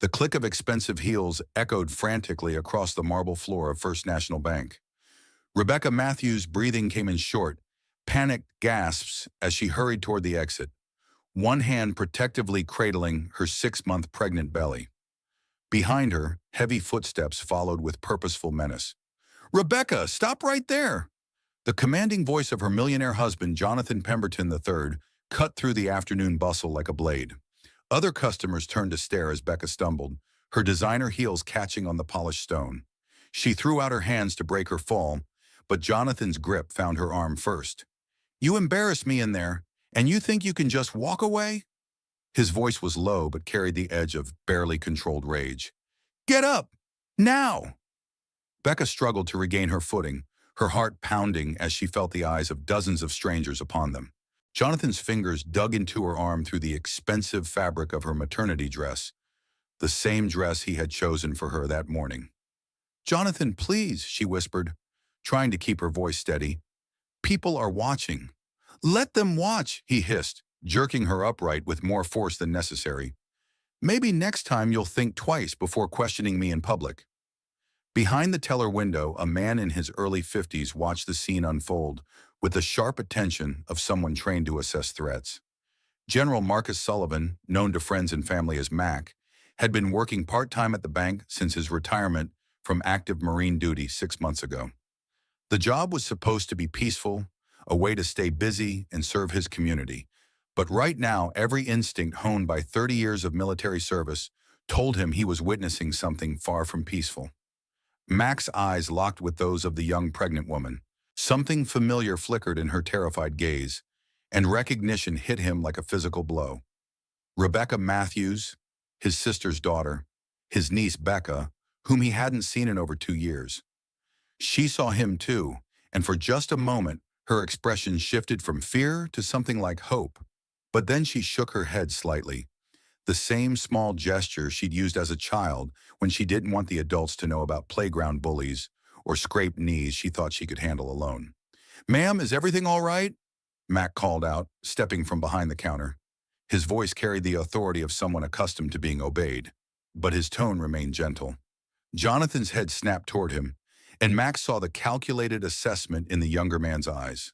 The click of expensive heels echoed frantically across the marble floor of First National Bank. Rebecca Matthews' breathing came in short, panicked gasps as she hurried toward the exit, one hand protectively cradling her 6-month pregnant belly. Behind her, heavy footsteps followed with purposeful menace. "Rebecca, stop right there!" The commanding voice of her millionaire husband, Jonathan Pemberton III, cut through the afternoon bustle like a blade. Other customers turned to stare as Becca stumbled, her designer heels catching on the polished stone. She threw out her hands to break her fall, but Jonathan's grip found her arm first. "You embarrassed me in there, and you think you can just walk away?" His voice was low but carried the edge of barely controlled rage. "Get up! Now!" Becca struggled to regain her footing, her heart pounding as she felt the eyes of dozens of strangers upon them. Jonathan's fingers dug into her arm through the expensive fabric of her maternity dress, the same dress he had chosen for her that morning. "Jonathan, please," she whispered, trying to keep her voice steady. "People are watching." "Let them watch," he hissed, jerking her upright with more force than necessary. "Maybe next time you'll think twice before questioning me in public." Behind the teller window, a man in his early 50s watched the scene unfold with the sharp attention of someone trained to assess threats. General Marcus Sullivan, known to friends and family as Mac, had been working part-time at the bank since his retirement from active Marine duty 6 months ago. The job was supposed to be peaceful, a way to stay busy and serve his community. But right now, every instinct honed by 30 years of military service told him he was witnessing something far from peaceful. Mac's eyes locked with those of the young pregnant woman. Something familiar flickered in her terrified gaze, and recognition hit him like a physical blow. Rebecca Matthews, his sister's daughter, his niece Becca, whom he hadn't seen in over 2 years. She saw him too, and for just a moment, her expression shifted from fear to something like hope. But then she shook her head slightly, the same small gesture she'd used as a child when she didn't want the adults to know about playground bullies or scraped knees she thought she could handle alone. "Ma'am, is everything all right?" Mac called out, stepping from behind the counter. His voice carried the authority of someone accustomed to being obeyed, but his tone remained gentle. Jonathan's head snapped toward him, and Mac saw the calculated assessment in the younger man's eyes.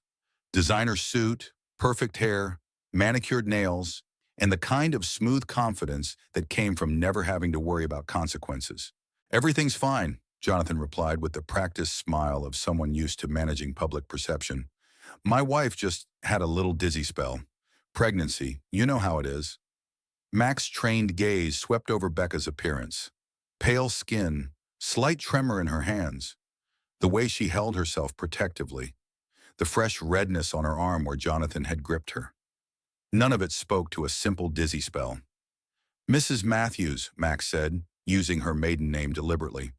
Designer suit, perfect hair, manicured nails, and the kind of smooth confidence that came from never having to worry about consequences. "Everything's fine," Jonathan replied with the practiced smile of someone used to managing public perception. "My wife just had a little dizzy spell. Pregnancy, you know how it is." Mac's trained gaze swept over Becca's appearance. Pale skin, slight tremor in her hands, the way she held herself protectively, the fresh redness on her arm where Jonathan had gripped her. None of it spoke to a simple dizzy spell. "Mrs. Matthews," Max said, using her maiden name deliberately,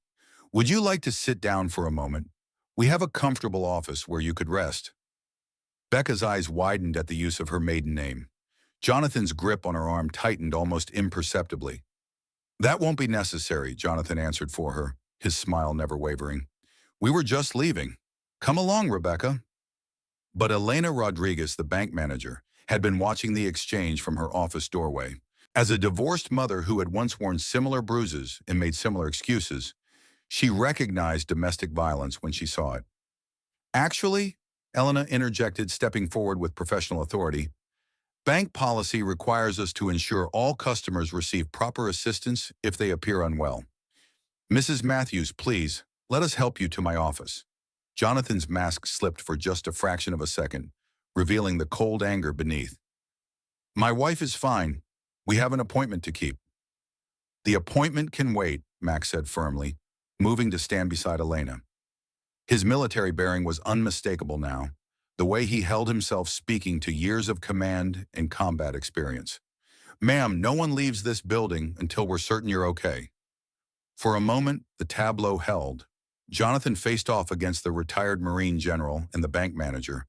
"would you like to sit down for a moment? We have a comfortable office where you could rest." Becca's eyes widened at the use of her maiden name. Jonathan's grip on her arm tightened almost imperceptibly. "That won't be necessary," Jonathan answered for her, his smile never wavering. "We were just leaving. Come along, Rebecca." But Elena Rodriguez, the bank manager, had been watching the exchange from her office doorway. As a divorced mother who had once worn similar bruises and made similar excuses, she recognized domestic violence when she saw it. "Actually," Elena interjected, stepping forward with professional authority, "bank policy requires us to ensure all customers receive proper assistance if they appear unwell. Mrs. Matthews, please, let us help you to my office." Jonathan's mask slipped for just a fraction of a second, revealing the cold anger beneath. "My wife is fine. We have an appointment to keep." "The appointment can wait," Max said firmly, moving to stand beside Elena. His military bearing was unmistakable now, the way he held himself speaking to years of command and combat experience. "Ma'am, no one leaves this building until we're certain you're okay." For a moment, the tableau held. Jonathan faced off against the retired Marine general and the bank manager,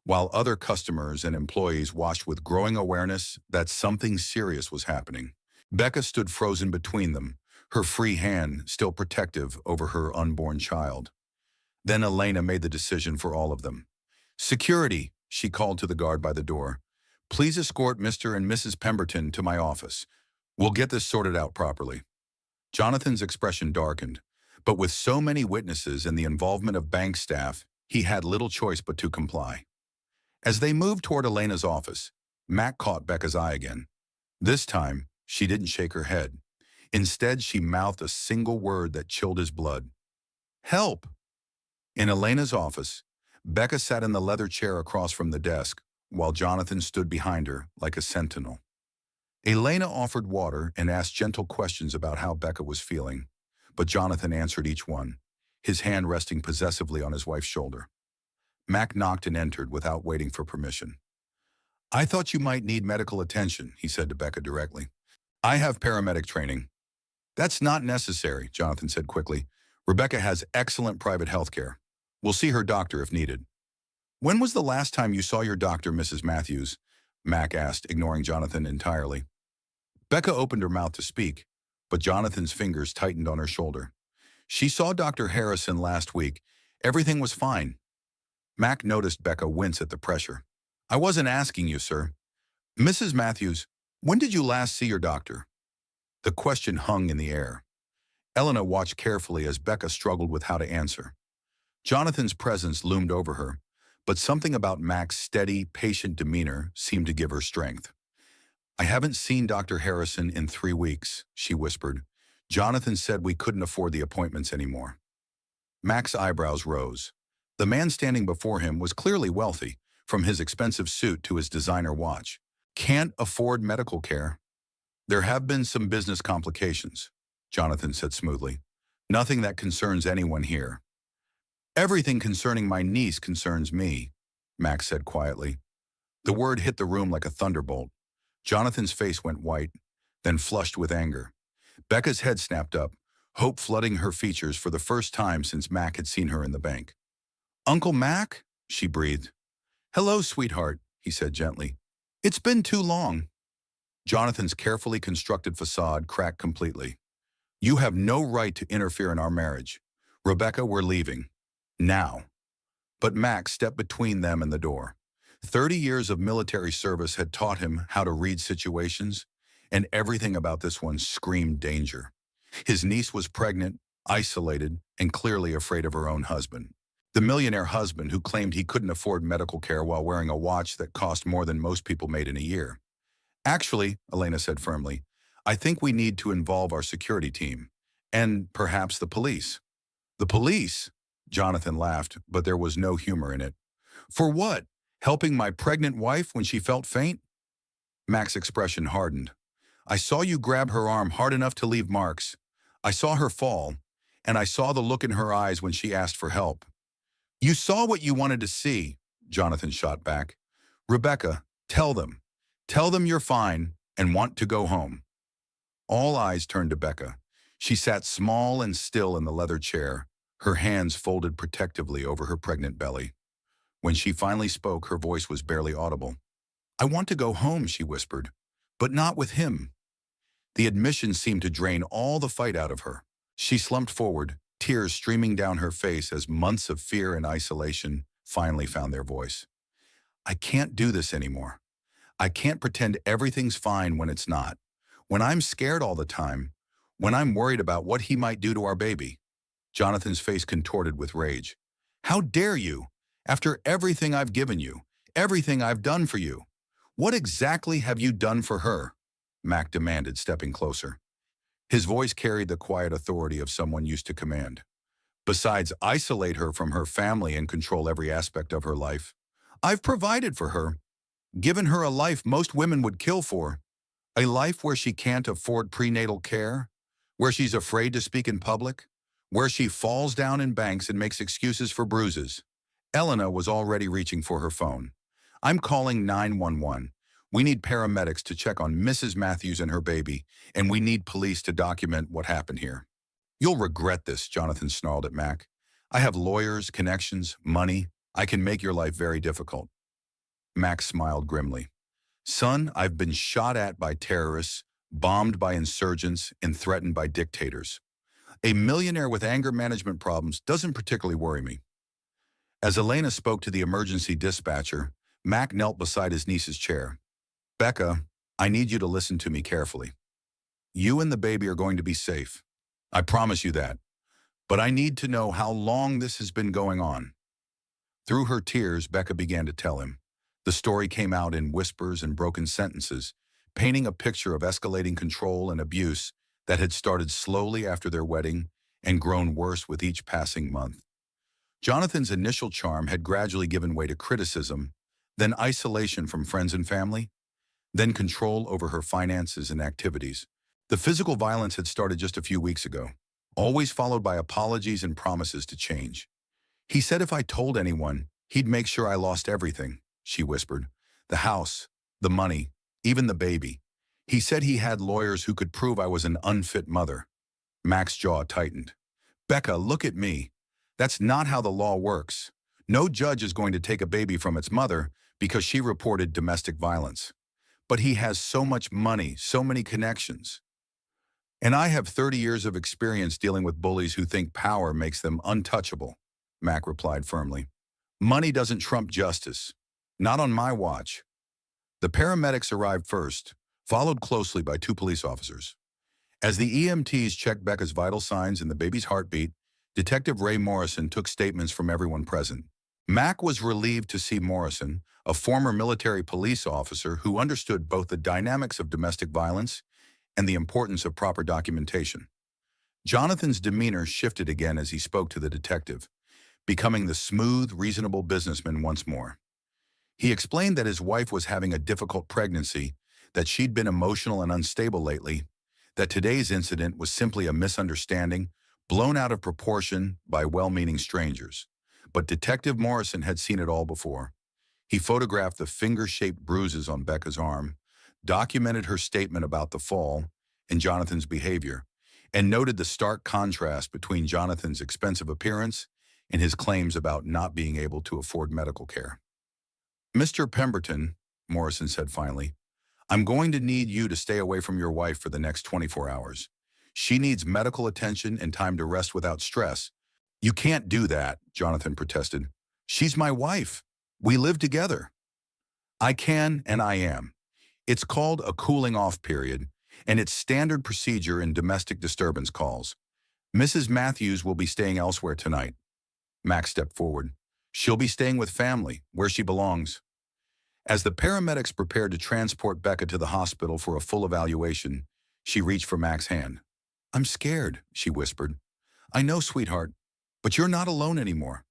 while other customers and employees watched with growing awareness that something serious was happening. Becca stood frozen between them, her free hand still protective over her unborn child. Then Elena made the decision for all of them. "Security," she called to the guard by the door. "Please escort Mr. and Mrs. Pemberton to my office. We'll get this sorted out properly." Jonathan's expression darkened, but with so many witnesses and the involvement of bank staff, he had little choice but to comply. As they moved toward Elena's office, Mac caught Becca's eye again. This time, she didn't shake her head. Instead, she mouthed a single word that chilled his blood. Help! In Elena's office, Becca sat in the leather chair across from the desk, while Jonathan stood behind her like a sentinel. Elena offered water and asked gentle questions about how Becca was feeling, but Jonathan answered each one, his hand resting possessively on his wife's shoulder. Mac knocked and entered without waiting for permission. I thought you might need medical attention, he said to Becca directly. I have paramedic training. That's not necessary, Jonathan said quickly. Rebecca has excellent private health care. We'll see her doctor if needed. When was the last time you saw your doctor, Mrs. Matthews? Mac asked, ignoring Jonathan entirely. Becca opened her mouth to speak, but Jonathan's fingers tightened on her shoulder. She saw Dr. Harrison last week. Everything was fine. Mac noticed Becca wince at the pressure. I wasn't asking you, sir. Mrs. Matthews, when did you last see your doctor? The question hung in the air. Elena watched carefully as Becca struggled with how to answer. Jonathan's presence loomed over her, but something about Mac's steady, patient demeanor seemed to give her strength. I haven't seen Dr. Harrison in 3 weeks, she whispered. Jonathan said we couldn't afford the appointments anymore. Mac's eyebrows rose. The man standing before him was clearly wealthy, from his expensive suit to his designer watch. Can't afford medical care. There have been some business complications, Jonathan said smoothly. Nothing that concerns anyone here. Everything concerning my niece concerns me, Max said quietly. The word hit the room like a thunderbolt. Jonathan's face went white, then flushed with anger. Becca's head snapped up, hope flooding her features for the first time since Mac had seen her in the bank. Uncle Mac? She breathed. Hello, sweetheart, he said gently. It's been too long. Jonathan's carefully constructed facade cracked completely. You have no right to interfere in our marriage. Rebecca, we're leaving. Now. But Max stepped between them and the door. 30 years of military service had taught him how to read situations, and everything about this one screamed danger. His niece was pregnant, isolated, and clearly afraid of her own husband. The millionaire husband who claimed he couldn't afford medical care while wearing a watch that cost more than most people made in a year. Actually, Elena said firmly, I think we need to involve our security team, and perhaps the police. The police? Jonathan laughed, but there was no humor in it. For what? Helping my pregnant wife when she felt faint? Mac's expression hardened. I saw you grab her arm hard enough to leave marks. I saw her fall, and I saw the look in her eyes when she asked for help. You saw what you wanted to see, Jonathan shot back. Rebecca, tell them. Tell them you're fine and want to go home. All eyes turned to Becca. She sat small and still in the leather chair, her hands folded protectively over her pregnant belly. When she finally spoke, her voice was barely audible. I want to go home, she whispered, but not with him. The admission seemed to drain all the fight out of her. She slumped forward, tears streaming down her face as months of fear and isolation finally found their voice. I can't do this anymore. I can't pretend everything's fine when it's not. When I'm scared all the time, when I'm worried about what he might do to our baby. Jonathan's face contorted with rage. How dare you? After everything I've given you, everything I've done for you. What exactly have you done for her? Mac demanded, stepping closer. His voice carried the quiet authority of someone used to command. Besides isolate her from her family and control every aspect of her life, I've provided for her, given her a life most women would kill for, a life where she can't afford prenatal care, where she's afraid to speak in public, where she falls down in banks and makes excuses for bruises. Elena was already reaching for her phone. I'm calling 911. We need paramedics to check on Mrs. Matthews and her baby, and we need police to document what happened here. You'll regret this, Jonathan snarled at Mac. I have lawyers, connections, money. I can make your life very difficult. Mac smiled grimly. Son, I've been shot at by terrorists, bombed by insurgents, and threatened by dictators. A millionaire with anger management problems doesn't particularly worry me. As Elena spoke to the emergency dispatcher, Mac knelt beside his niece's chair. Becca, I need you to listen to me carefully. You and the baby are going to be safe. I promise you that. But I need to know how long this has been going on. Through her tears, Becca began to tell him. The story came out in whispers and broken sentences, painting a picture of escalating control and abuse that had started slowly after their wedding and grown worse with each passing month. Jonathan's initial charm had gradually given way to criticism, then isolation from friends and family, then control over her finances and activities. The physical violence had started just a few weeks ago, always followed by apologies and promises to change. He said if I told anyone, he'd make sure I lost everything, she whispered. The house, the money, even the baby. He said he had lawyers who could prove I was an unfit mother. Mac's jaw tightened. Becca, look at me. That's not how the law works. No judge is going to take a baby from its mother because she reported domestic violence. But he has so much money, so many connections. And I have 30 years of experience dealing with bullies who think power makes them untouchable, Mac replied firmly. Money doesn't trump justice. Not on my watch. The paramedics arrived first, followed closely by 2 police officers. As the EMTs checked Becca's vital signs and the baby's heartbeat, Detective Ray Morrison took statements from everyone present. Mac was relieved to see Morrison, a former military police officer who understood both the dynamics of domestic violence and the importance of proper documentation. Jonathan's demeanor shifted again as he spoke to the detective, becoming the smooth, reasonable businessman once more. He explained that his wife was having a difficult pregnancy, that she'd been emotional and unstable lately, that today's incident was simply a misunderstanding, blown out of proportion by well-meaning strangers. But Detective Morrison had seen it all before. He photographed the finger-shaped bruises on Becca's arm, documented her statement about the fall and Jonathan's behavior, and noted the stark contrast between Jonathan's expensive appearance and his claims about not being able to afford medical care. Mr. Pemberton, Morrison said finally, I'm going to need you to stay away from your wife for the next 24 hours. She needs medical attention and time to rest without stress. You can't do that, Jonathan protested. She's my wife. We live together. I can and I am. It's called a cooling off period, and it's standard procedure in domestic disturbance calls. Mrs. Matthews will be staying elsewhere tonight. Max stepped forward. She'll be staying with family, where she belongs. As the paramedics prepared to transport Becca to the hospital for a full evaluation, she reached for Mac's hand. I'm scared, she whispered. I know, sweetheart, but you're not alone anymore.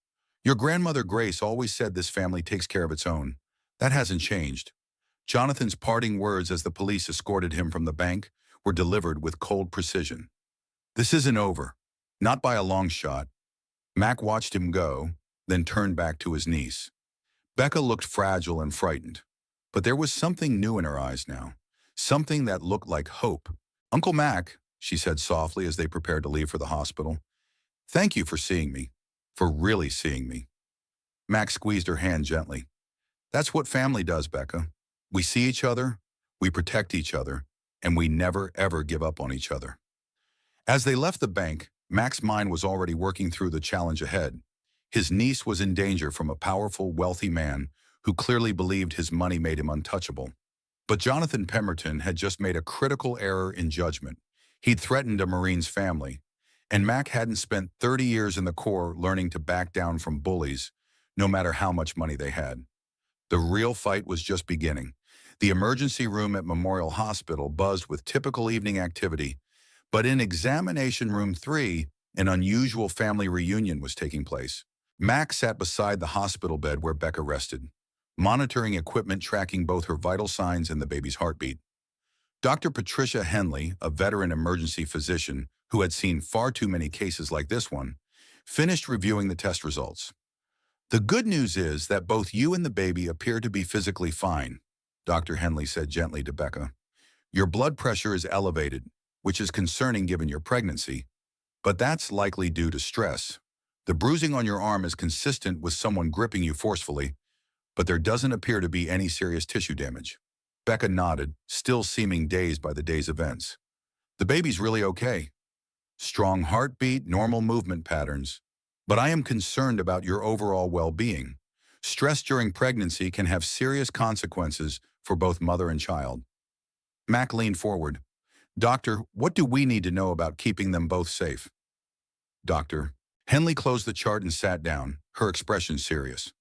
Your grandmother Grace always said this family takes care of its own. That hasn't changed. Jonathan's parting words as the police escorted him from the bank were delivered with cold precision. This isn't over. Not by a long shot. Mac watched him go, then turned back to his niece. Becca looked fragile and frightened, but there was something new in her eyes now, something that looked like hope. Uncle Mac, she said softly as they prepared to leave for the hospital, thank you for seeing me, for really seeing me. Mac squeezed her hand gently. That's what family does, Becca. We see each other, we protect each other, and we never ever give up on each other. As they left the bank, Mac's mind was already working through the challenge ahead. His niece was in danger from a powerful, wealthy man who clearly believed his money made him untouchable. But Jonathan Pemberton had just made a critical error in judgment. He'd threatened a Marine's family, and Mac hadn't spent 30 years in the Corps learning to back down from bullies, no matter how much money they had. The real fight was just beginning. The emergency room at Memorial Hospital buzzed with typical evening activity, but in Examination Room 3, an unusual family reunion was taking place. Mac sat beside the hospital bed where Becca rested, monitoring equipment tracking both her vital signs and the baby's heartbeat. Dr. Patricia Henley, a veteran emergency physician who had seen far too many cases like this one, finished reviewing the test results. The good news is that both you and the baby appear to be physically fine, Dr. Henley said gently to Becca. Your blood pressure is elevated, which is concerning given your pregnancy, but that's likely due to stress. The bruising on your arm is consistent with someone gripping you forcefully, but there doesn't appear to be any serious tissue damage. Becca nodded, still seeming dazed by the day's events. The baby's really okay. Strong heartbeat, normal movement patterns. But I am concerned about your overall well-being. Stress during pregnancy can have serious consequences for both mother and child. Mac leaned forward. Doctor, what do we need to know about keeping them both safe? Doctor. Henley closed the chart and sat down, her expression serious.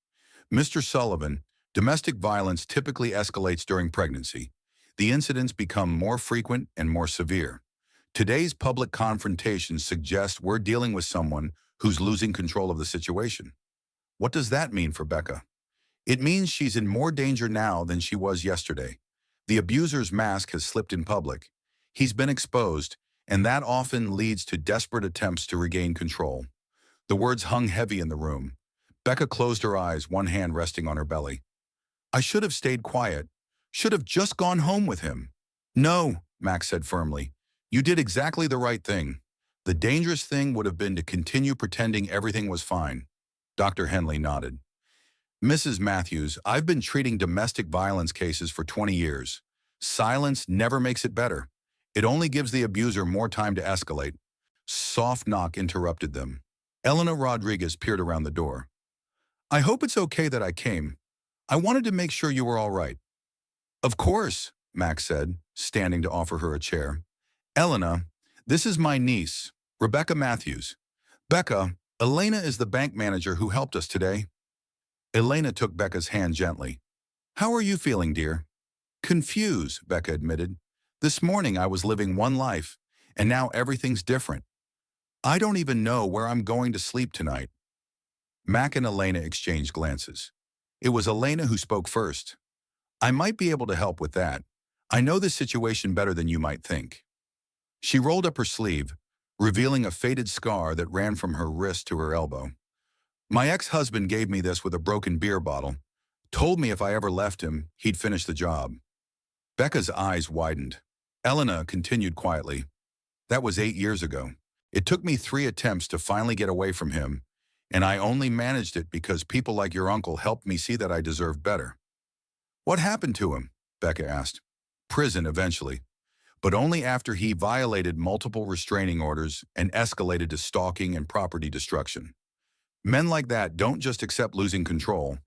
Mr. Sullivan, domestic violence typically escalates during pregnancy. The incidents become more frequent and more severe. Today's public confrontations suggest we're dealing with someone who's losing control of the situation. What does that mean for Becca? It means she's in more danger now than she was yesterday. The abuser's mask has slipped in public. He's been exposed, and that often leads to desperate attempts to regain control. The words hung heavy in the room. Becca closed her eyes, one hand resting on her belly. I should have stayed quiet. Should have just gone home with him. No, Max said firmly. You did exactly the right thing. The dangerous thing would have been to continue pretending everything was fine. Dr. Henley nodded. Mrs. Matthews, I've been treating domestic violence cases for 20 years. Silence never makes it better. It only gives the abuser more time to escalate. Soft knock interrupted them. Elena Rodriguez peered around the door. I hope it's okay that I came. I wanted to make sure you were all right. Of course, Max said, standing to offer her a chair. Elena, this is my niece, Rebecca Matthews. Becca, Elena is the bank manager who helped us today. Elena took Becca's hand gently. How are you feeling, dear? Confused, Becca admitted. This morning I was living one life, and now everything's different. I don't even know where I'm going to sleep tonight. Mac and Elena exchanged glances. It was Elena who spoke first. I might be able to help with that. I know this situation better than you might think. She rolled up her sleeve, revealing a faded scar that ran from her wrist to her elbow. My ex-husband gave me this with a broken beer bottle, told me if I ever left him, he'd finish the job. Becca's eyes widened. Elena continued quietly. That was 8 years ago. It took me 3 attempts to finally get away from him, and I only managed it because people like your uncle helped me see that I deserved better. What happened to him? Becca asked. Prison eventually, but only after he violated multiple restraining orders and escalated to stalking and property destruction. Men like that don't just accept losing control.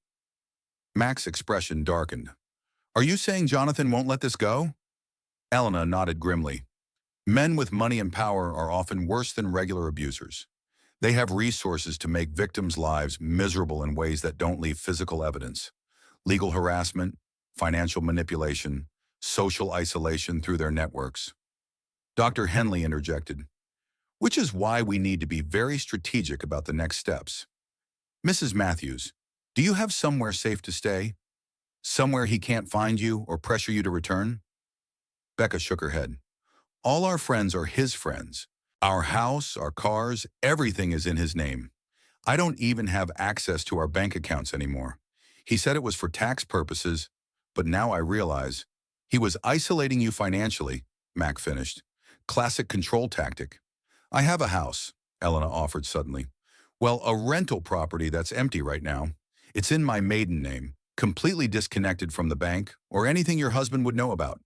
Mac's expression darkened. Are you saying Jonathan won't let this go? Elena nodded grimly. Men with money and power are often worse than regular abusers. They have resources to make victims' lives miserable in ways that don't leave physical evidence. Legal harassment, financial manipulation, social isolation through their networks. Dr. Henley interjected, which is why we need to be very strategic about the next steps. Mrs. Matthews, do you have somewhere safe to stay? Somewhere he can't find you or pressure you to return? Becca shook her head. All our friends are his friends. Our house, our cars, everything is in his name. I don't even have access to our bank accounts anymore. He said it was for tax purposes, but now I realize he was isolating you financially, Mac finished. Classic control tactic. I have a house, Elena offered suddenly. Well, a rental property that's empty right now. It's in my maiden name, completely disconnected from the bank or anything your husband would know about.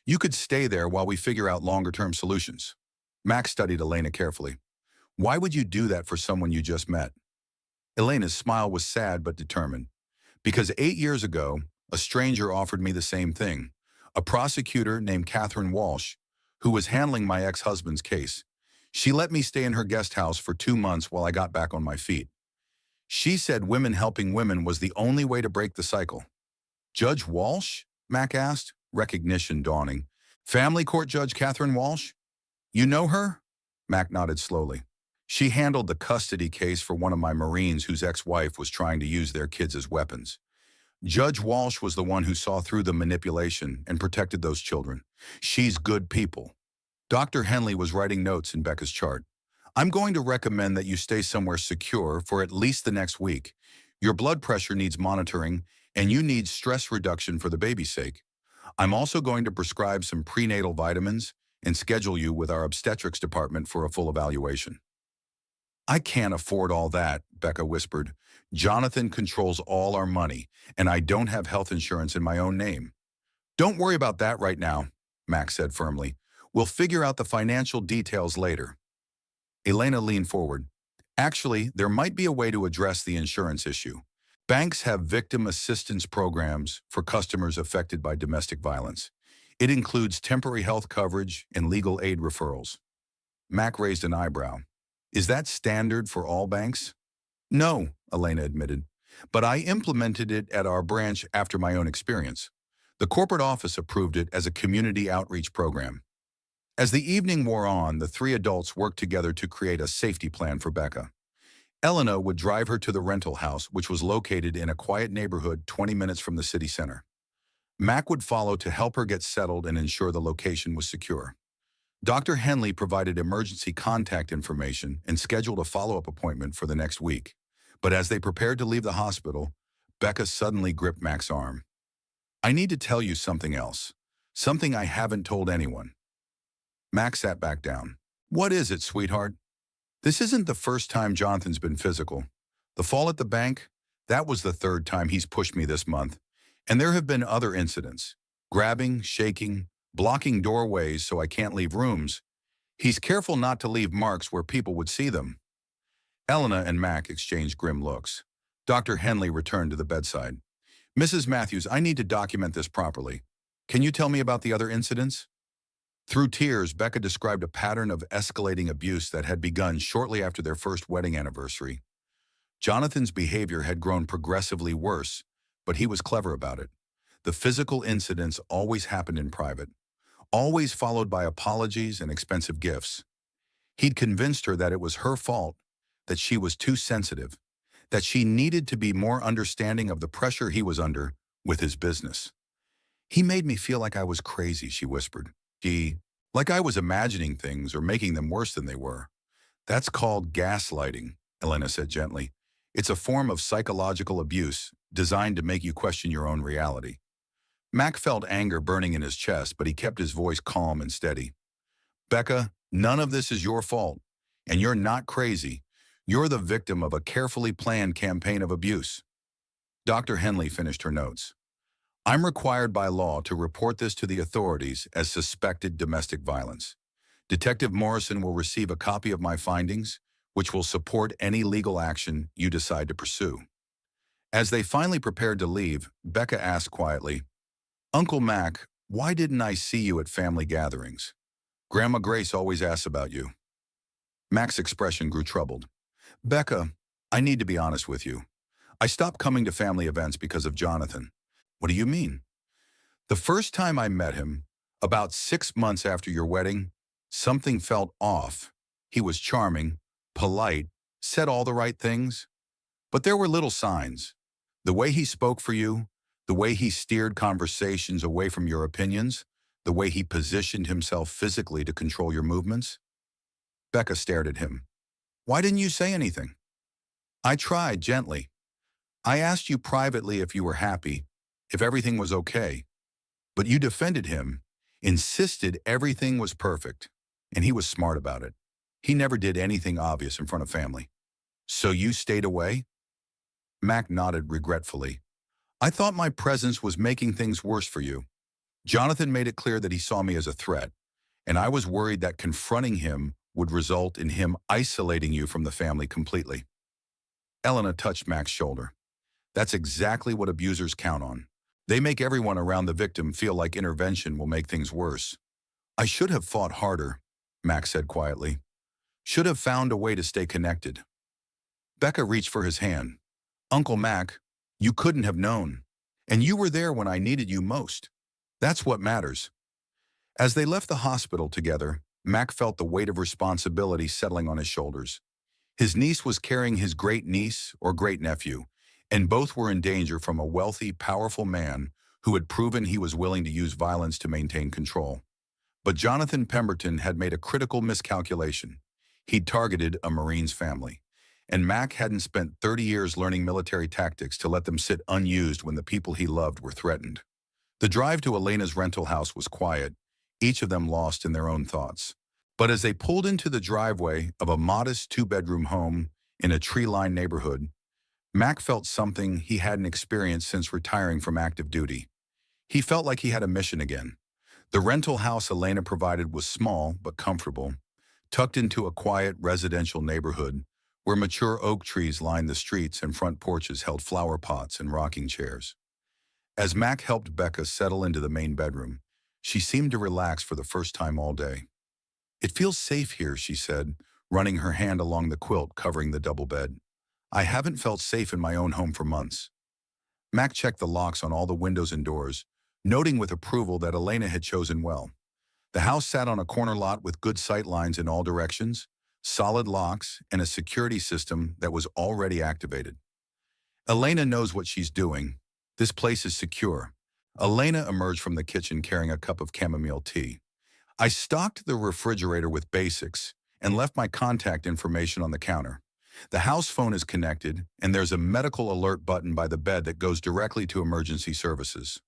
You could stay there while we figure out longer-term solutions. Max studied Elena carefully. Why would you do that for someone you just met? Elena's smile was sad but determined. Because 8 years ago, a stranger offered me the same thing. A prosecutor named Catherine Walsh, who was handling my ex-husband's case. She let me stay in her guest house for 2 months while I got back on my feet. She said women helping women was the only way to break the cycle. Judge Walsh? Mac asked, recognition dawning. Family court judge Catherine Walsh? You know her? Mac nodded slowly. She handled the custody case for one of my Marines whose ex-wife was trying to use their kids as weapons. Judge Walsh was the one who saw through the manipulation and protected those children. She's good people. Dr. Henley was writing notes in Becca's chart. I'm going to recommend that you stay somewhere secure for at least the next week. Your blood pressure needs monitoring, and you need stress reduction for the baby's sake. I'm also going to prescribe some prenatal vitamins and schedule you with our obstetrics department for a full evaluation. I can't afford all that, Becca whispered. Jonathan controls all our money, and I don't have health insurance in my own name. Don't worry about that right now, Max said firmly. We'll figure out the financial details later. Elena leaned forward. Actually, there might be a way to address the insurance issue. Banks have victim assistance programs for customers affected by domestic violence. It includes temporary health coverage and legal aid referrals. Mac raised an eyebrow. Is that standard for all banks? No, Elena admitted, but I implemented it at our branch after my own experience. The corporate office approved it as a community outreach program. As the evening wore on, the three adults worked together to create a safety plan for Becca. Elena would drive her to the rental house, which was located in a quiet neighborhood 20 minutes from the city center. Mac would follow to help her get settled and ensure the location was secure. Dr. Henley provided emergency contact information and scheduled a follow-up appointment for the next week. But as they prepared to leave the hospital, Becca suddenly gripped Mac's arm. I need to tell you something else. Something I haven't told anyone. Mac sat back down. What is it, sweetheart? This isn't the first time Jonathan's been physical. The fall at the bank, that was the third time he's pushed me this month. And there have been other incidents. Grabbing, shaking, blocking doorways so I can't leave rooms. He's careful not to leave marks where people would see them. Elena and Mac exchanged grim looks. Dr. Henley returned to the bedside. Mrs. Matthews, I need to document this properly. Can you tell me about the other incidents? Through tears, Becca described a pattern of escalating abuse that had begun shortly after their first wedding anniversary. Jonathan's behavior had grown progressively worse, but he was clever about it. The physical incidents always happened in private, always followed by apologies and expensive gifts. He'd convinced her that it was her fault, that she was too sensitive, that she needed to be more understanding of the pressure he was under with his business. He made me feel like I was crazy, she whispered. Like I was imagining things or making them worse than they were. That's called gaslighting, Elena said gently. It's a form of psychological abuse designed to make you question your own reality. Mac felt anger burning in his chest, but he kept his voice calm and steady. Becca, none of this is your fault, and you're not crazy. You're the victim of a carefully planned campaign of abuse. Dr. Henley finished her notes. I'm required by law to report this to the authorities as suspected domestic violence. Detective Morrison will receive a copy of my findings, which will support any legal action you decide to pursue. As they finally prepared to leave, Becca asked quietly, Uncle Mac, why didn't I see you at family gatherings? Grandma Grace always asks about you. Mac's expression grew troubled. Becca, I need to be honest with you. I stopped coming to family events because of Jonathan. What do you mean? The first time I met him, about 6 months after your wedding, something felt off. He was charming, polite, said all the right things. But there were little signs. The way he spoke for you, the way he steered conversations away from your opinions, the way he positioned himself physically to control your movements. Becca stared at him. Why didn't you say anything? I tried gently. I asked you privately if you were happy, if everything was okay. But you defended him, insisted everything was perfect, and he was smart about it. He never did anything obvious in front of family. So you stayed away? Mac nodded regretfully. I thought my presence was making things worse for you. Jonathan made it clear that he saw me as a threat, and I was worried that confronting him would result in him isolating you from the family completely. Elena touched Mac's shoulder. That's exactly what abusers count on. They make everyone around the victim feel like intervention will make things worse. I should have fought harder, Mac said quietly. Should have found a way to stay connected. Becca reached for his hand. Uncle Mac, you couldn't have known. And you were there when I needed you most. That's what matters. As they left the hospital together, Mac felt the weight of responsibility settling on his shoulders. His niece was carrying his great-niece or great-nephew, and both were in danger from a wealthy, powerful man who had proven he was willing to use violence to maintain control. But Jonathan Pemberton had made a critical miscalculation. He'd targeted a Marine's family, and Mac hadn't spent 30 years learning military tactics to let them sit unused when the people he loved were threatened. The drive to Elena's rental house was quiet, each of them lost in their own thoughts. But as they pulled into the driveway of a modest 2-bedroom home in a tree-lined neighborhood, Mac felt something he hadn't experienced since retiring from active duty. He felt like he had a mission again. The rental house Elena provided was small but comfortable, tucked into a quiet residential neighborhood where mature oak trees lined the streets and front porches held flower pots and rocking chairs. As Mac helped Becca settle into the main bedroom, She seemed to relax for the first time all day. "It feels safe here," she said, running her hand along the quilt covering the double bed. "I haven't felt safe in my own home for months." Mac checked the locks on all the windows and doors, noting with approval that Elena had chosen well. The house sat on a corner lot with good sight lines in all directions, solid locks, and a security system that was already activated. "Elena knows what she's doing. This place is secure." Elena emerged from the kitchen carrying a cup of chamomile tea. "I stocked the refrigerator with basics and left my contact information on the counter. The house phone is connected, and there's a medical alert button by the bed that goes directly to emergency services."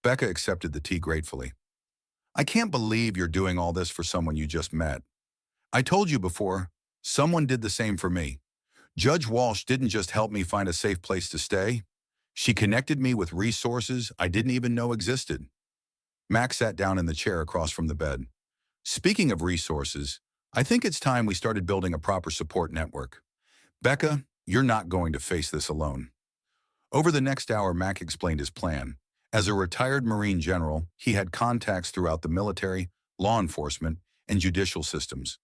Becca accepted the tea gratefully. "I can't believe you're doing all this for someone you just met. I told you before, someone did the same for me. Judge Walsh didn't just help me find a safe place to stay. She connected me with resources I didn't even know existed." Max sat down in the chair across from the bed. "Speaking of resources, I think it's time we started building a proper support network. Becca, you're not going to face this alone." Over the next hour, Mac explained his plan. As a retired Marine general, he had contacts throughout the military, law enforcement, and judicial systems.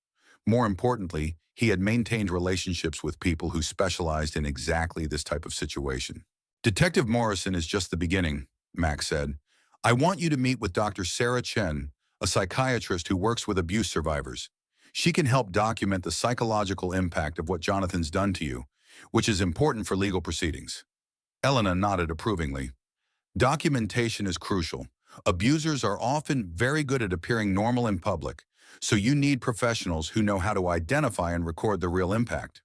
More importantly, he had maintained relationships with people who specialized in exactly this type of situation. "Detective Morrison is just the beginning," Max said. "I want you to meet with Dr. Sarah Chen, a psychiatrist who works with abuse survivors. She can help document the psychological impact of what Jonathan's done to you, which is important for legal proceedings." Elena nodded approvingly. "Documentation is crucial. Abusers are often very good at appearing normal in public, so you need professionals who know how to identify and record the real impact."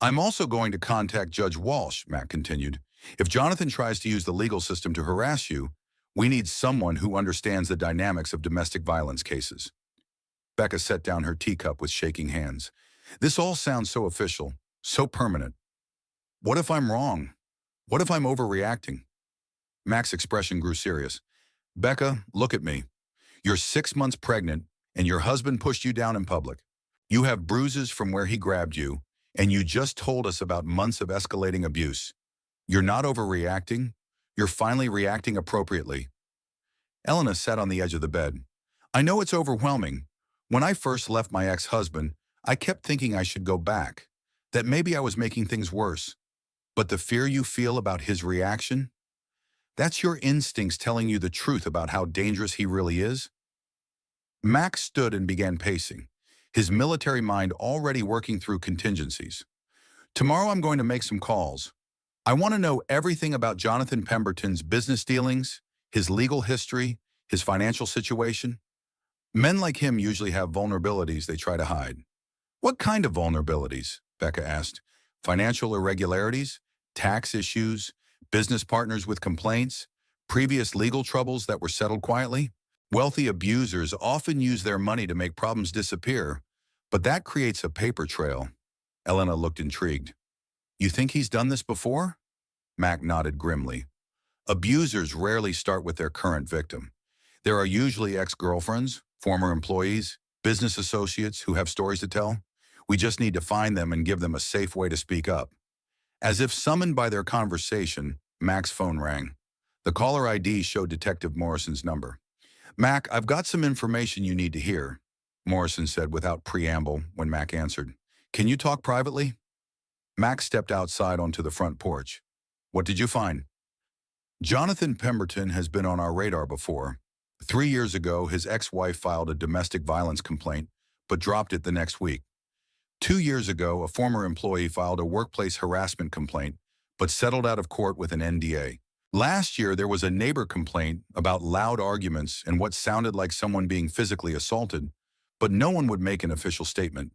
"I'm also going to contact Judge Walsh," Matt continued. "If Jonathan tries to use the legal system to harass you, we need someone who understands the dynamics of domestic violence cases." Becca set down her teacup with shaking hands. "This all sounds so official, so permanent. What if I'm wrong? What if I'm overreacting?" Mac's expression grew serious. "Becca, look at me. You're 6 months pregnant, and your husband pushed you down in public. You have bruises from where he grabbed you, and you just told us about months of escalating abuse. You're not overreacting. You're finally reacting appropriately." Elena sat on the edge of the bed. "I know it's overwhelming. When I first left my ex-husband, I kept thinking I should go back, that maybe I was making things worse. But the fear you feel about his reaction, that's your instincts telling you the truth about how dangerous he really is." Max stood and began pacing, his military mind already working through contingencies. "Tomorrow I'm going to make some calls. I want to know everything about Jonathan Pemberton's business dealings, his legal history, his financial situation. Men like him usually have vulnerabilities they try to hide." "What kind of vulnerabilities?" Becca asked. "Financial irregularities? Tax issues? Business partners with complaints? Previous legal troubles that were settled quietly?" "Wealthy abusers often use their money to make problems disappear, but that creates a paper trail." Elena looked intrigued. "You think he's done this before?" Mac nodded grimly. "Abusers rarely start with their current victim. There are usually ex-girlfriends, former employees, business associates who have stories to tell. We just need to find them and give them a safe way to speak up." As if summoned by their conversation, Mac's phone rang. The caller ID showed Detective Morrison's number. "Mac, I've got some information you need to hear," Morrison said without preamble when Mac answered. "Can you talk privately?" Mac stepped outside onto the front porch. "What did you find?" "Jonathan Pemberton has been on our radar before. 3 years ago, his ex-wife filed a domestic violence complaint, but dropped it the next week. 2 years ago, a former employee filed a workplace harassment complaint, but settled out of court with an NDA. Last year, there was a neighbor complaint about loud arguments and what sounded like someone being physically assaulted, but no one would make an official statement."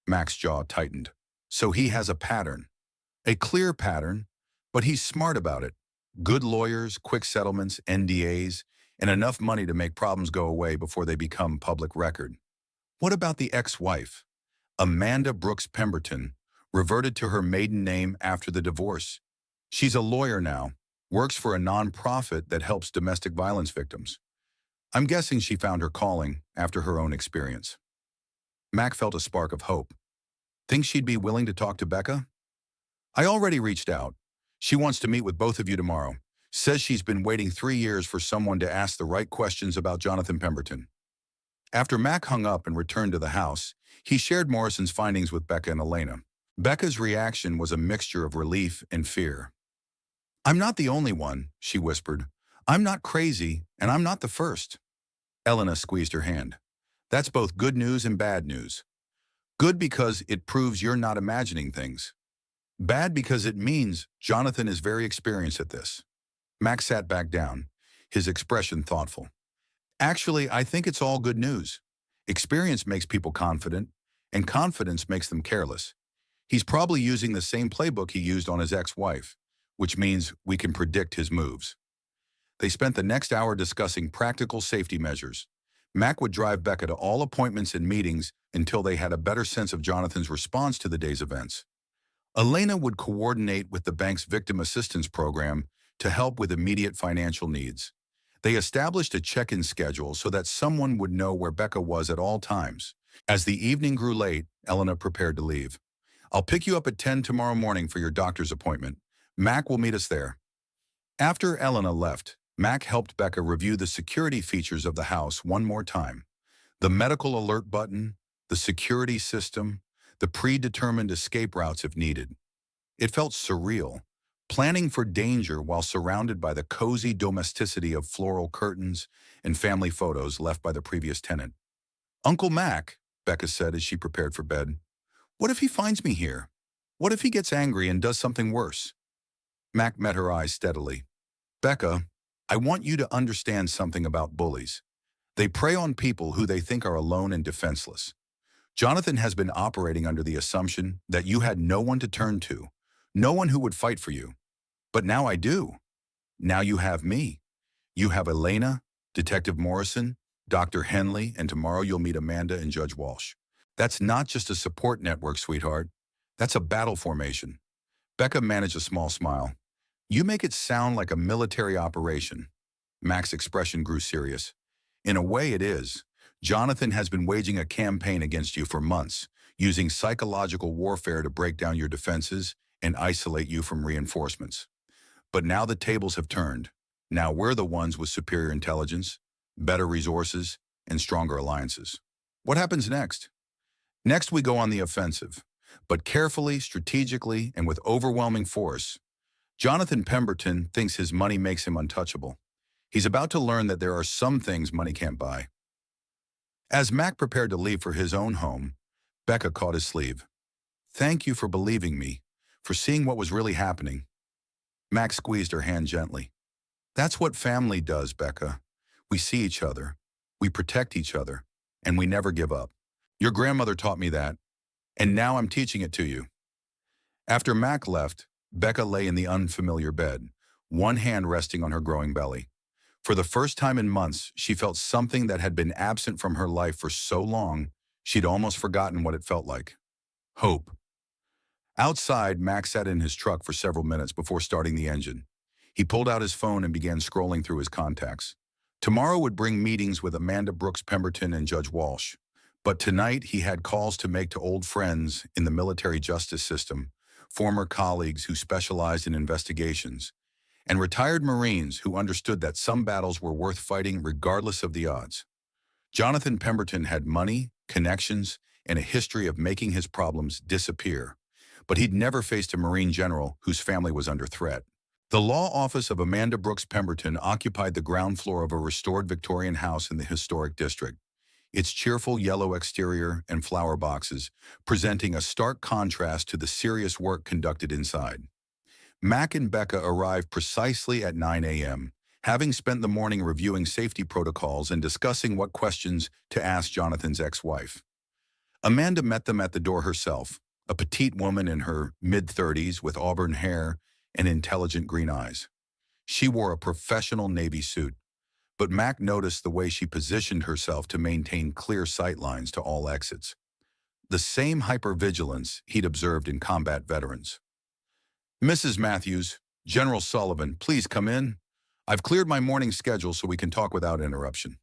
Mac's jaw tightened. "So he has a pattern. A clear pattern, but he's smart about it. Good lawyers, quick settlements, NDAs, and enough money to make problems go away before they become public record." "What about the ex-wife? Amanda Brooks Pemberton reverted to her maiden name after the divorce. She's a lawyer now, works for a nonprofit that helps domestic violence victims. I'm guessing she found her calling after her own experience." Mac felt a spark of hope. "Think she'd be willing to talk to Becca?" "I already reached out. She wants to meet with both of you tomorrow. Says she's been waiting 3 years for someone to ask the right questions about Jonathan Pemberton. After Mac hung up and returned to the house, he shared Morrison's findings with Becca and Elena. Becca's reaction was a mixture of relief and fear. "I'm not the only one," she whispered. "I'm not crazy, and I'm not the first." Elena squeezed her hand. "That's both good news and bad news. Good because it proves you're not imagining things. Bad because it means Jonathan is very experienced at this." Max sat back down, his expression thoughtful. "Actually, I think it's all good news. Experience makes people confident, and confidence makes them careless. He's probably using the same playbook he used on his ex-wife, which means we can predict his moves." They spent the next hour discussing practical safety measures. Mac would drive Becca to all appointments and meetings until they had a better sense of Jonathan's response to the day's events. Elena would coordinate with the bank's victim assistance program to help with immediate financial needs. They established a check-in schedule so that someone would know where Becca was at all times. As the evening grew late, Elena prepared to leave. "I'll pick you up at 10 tomorrow morning for your doctor's appointment. Mac will meet us there." After Elena left, Mac helped Becca review the security features of the house one more time. The medical alert button, the security system, the predetermined escape routes if needed. It felt surreal, planning for danger while surrounded by the cozy domesticity of floral curtains and family photos left by the previous tenant. "Uncle Mac," Becca said as she prepared for bed, "what if he finds me here? What if he gets angry and does something worse?" Mac met her eyes steadily. "Becca, I want you to understand something about bullies. They prey on people who they think are alone and defenseless. Jonathan has been operating under the assumption that you had no one to turn to, no one who would fight for you. But now I do. Now you have me. You have Elena, Detective Morrison, Dr. Henley, and tomorrow you'll meet Amanda and Judge Walsh. That's not just a support network, sweetheart. That's a battle formation." Becca managed a small smile. "You make it sound like a military operation." Mac's expression grew serious. "In a way it is. Jonathan has been waging a campaign against you for months, using psychological warfare to break down your defenses and isolate you from reinforcements. But now the tables have turned. Now we're the ones with superior intelligence, better resources, and stronger alliances. What happens next? Next we go on the offensive, but carefully, strategically, and with overwhelming force. Jonathan Pemberton thinks his money makes him untouchable. He's about to learn that there are some things money can't buy." As Mac prepared to leave for his own home, Becca caught his sleeve. "Thank you for believing me, for seeing what was really happening." Mac squeezed her hand gently. "That's what family does, Becca. We see each other, we protect each other, and we never give up. Your grandmother taught me that, and now I'm teaching it to you." After Mac left, Becca lay in the unfamiliar bed, one hand resting on her growing belly. For the first time in months, she felt something that had been absent from her life for so long, she'd almost forgotten what it felt like. Hope. Outside, Max sat in his truck for several minutes before starting the engine. He pulled out his phone and began scrolling through his contacts. Tomorrow would bring meetings with Amanda Brooks Pemberton and Judge Walsh. But tonight he had calls to make to old friends in the military justice system, former colleagues who specialized in investigations, and retired Marines who understood that some battles were worth fighting regardless of the odds. Jonathan Pemberton had money, connections, and a history of making his problems disappear, but he'd never faced a Marine general whose family was under threat. The law office of Amanda Brooks Pemberton occupied the ground floor of a restored Victorian house in the historic district, its cheerful yellow exterior and flower boxes presenting a stark contrast to the serious work conducted inside. Mac and Becca arrived precisely at 9 a.m., having spent the morning reviewing safety protocols and discussing what questions to ask Jonathan's ex-wife. Amanda met them at the door herself, a petite woman in her mid-30s with auburn hair and intelligent green eyes. She wore a professional Navy suit, but Mac noticed the way she positioned herself to maintain clear sightlines to all exits. The same hypervigilance he'd observed in combat veterans. "Mrs. Matthews, General Sullivan, please come in. I've cleared my morning schedule so we can talk without interruption."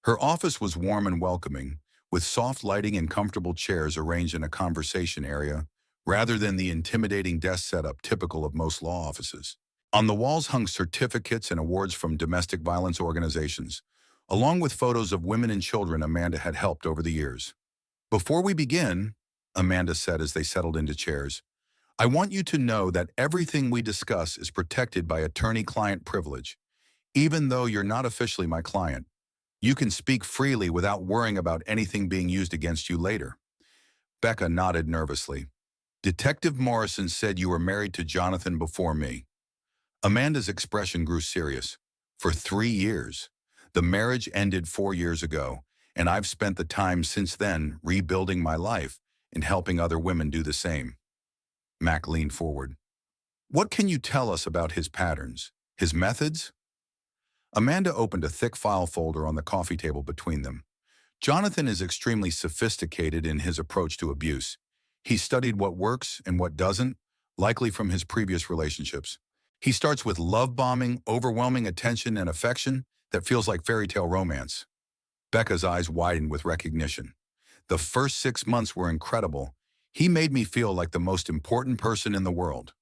Her office was warm and welcoming, with soft lighting and comfortable chairs arranged in a conversation area, rather than the intimidating desk setup typical of most law offices. On the walls hung certificates and awards from domestic violence organizations, along with photos of women and children Amanda had helped over the years. Before we begin, Amanda said as they settled into chairs, I want you to know that everything we discuss is protected by attorney-client privilege. Even though you're not officially my client, you can speak freely without worrying about anything being used against you later. Becca nodded nervously. Detective Morrison said you were married to Jonathan before me. Amanda's expression grew serious. For 3 years. The marriage ended 4 years ago, and I've spent the time since then rebuilding my life and helping other women do the same. Mac leaned forward. What can you tell us about his patterns, his methods? Amanda opened a thick file folder on the coffee table between them. Jonathan is extremely sophisticated in his approach to abuse. He studied what works and what doesn't, likely from his previous relationships. He starts with love bombing, overwhelming attention and affection that feels like fairy tale romance. Becca's eyes widened with recognition. The first 6 months were incredible. He made me feel like the most important person in the world.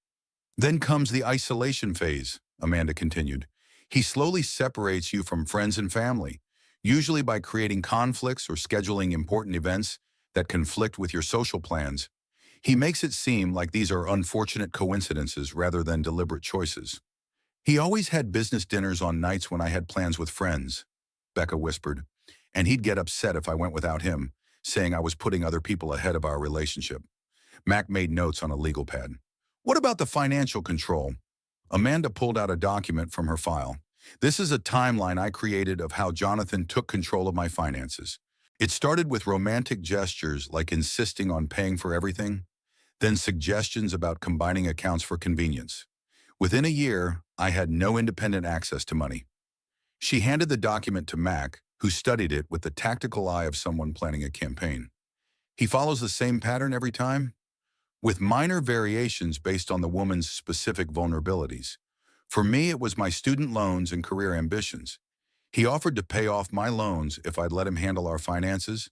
Then comes the isolation phase, Amanda continued. He slowly separates you from friends and family, usually by creating conflicts or scheduling important events that conflict with your social plans. He makes it seem like these are unfortunate coincidences rather than deliberate choices. He always had business dinners on nights when I had plans with friends, Becca whispered, and he'd get upset if I went without him, saying I was putting other people ahead of our relationship. Mac made notes on a legal pad. What about the financial control? Amanda pulled out a document from her file. This is a timeline I created of how Jonathan took control of my finances. It started with romantic gestures like insisting on paying for everything, then suggestions about combining accounts for convenience. Within a year, I had no independent access to money. She handed the document to Mac, who studied it with the tactical eye of someone planning a campaign. He follows the same pattern every time, with minor variations based on the woman's specific vulnerabilities. For me, it was my student loans and career ambitions. He offered to pay off my loans if I'd let him handle our finances,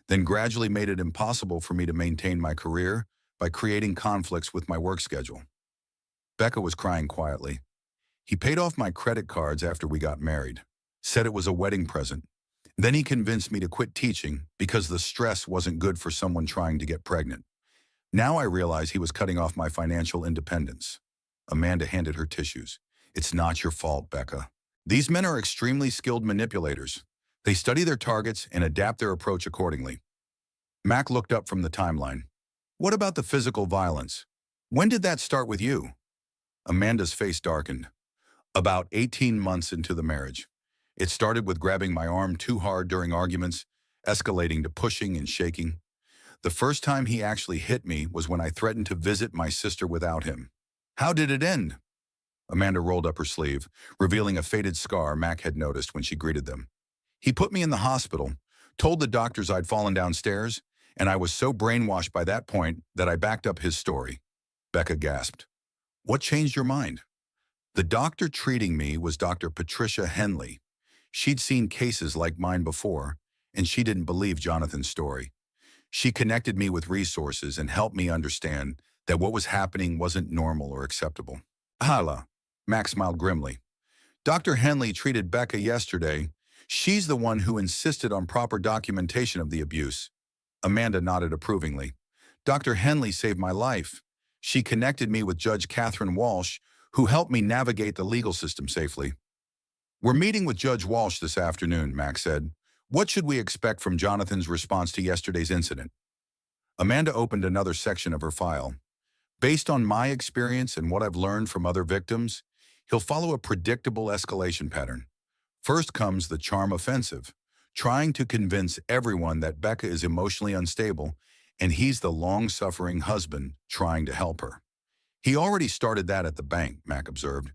then gradually made it impossible for me to maintain my career by creating conflicts with my work schedule. Becca was crying quietly. He paid off my credit cards after we got married, said it was a wedding present. Then he convinced me to quit teaching because the stress wasn't good for someone trying to get pregnant. Now I realize he was cutting off my financial independence. Amanda handed her tissues. It's not your fault, Becca. These men are extremely skilled manipulators. They study their targets and adapt their approach accordingly. Mac looked up from the timeline. What about the physical violence? When did that start with you? Amanda's face darkened. About 18 months into the marriage. It started with grabbing my arm too hard during arguments, escalating to pushing and shaking. The first time he actually hit me was when I threatened to visit my sister without him. How did it end? Amanda rolled up her sleeve, revealing a faded scar Mac had noticed when she greeted them. He put me in the hospital, told the doctors I'd fallen downstairs, and I was so brainwashed by that point that I backed up his story. Becca gasped. What changed your mind? The doctor treating me was Dr. Patricia Henley. She'd seen cases like mine before, and she didn't believe Jonathan's story. She connected me with resources and helped me understand that what was happening wasn't normal or acceptable. Hala, Max smiled grimly. Dr. Henley treated Becca yesterday. She's the one who insisted on proper documentation of the abuse. Amanda nodded approvingly. Dr. Henley saved my life. She connected me with Judge Catherine Walsh, who helped me navigate the legal system safely. We're meeting with Judge Walsh this afternoon, Max said. What should we expect from Jonathan's response to yesterday's incident? Amanda opened another section of her file. Based on my experience and what I've learned from other victims, he'll follow a predictable escalation pattern. First comes the charm offensive, trying to convince everyone that Becca is emotionally unstable and he's the long-suffering husband trying to help her. He already started that at the bank, Mac observed.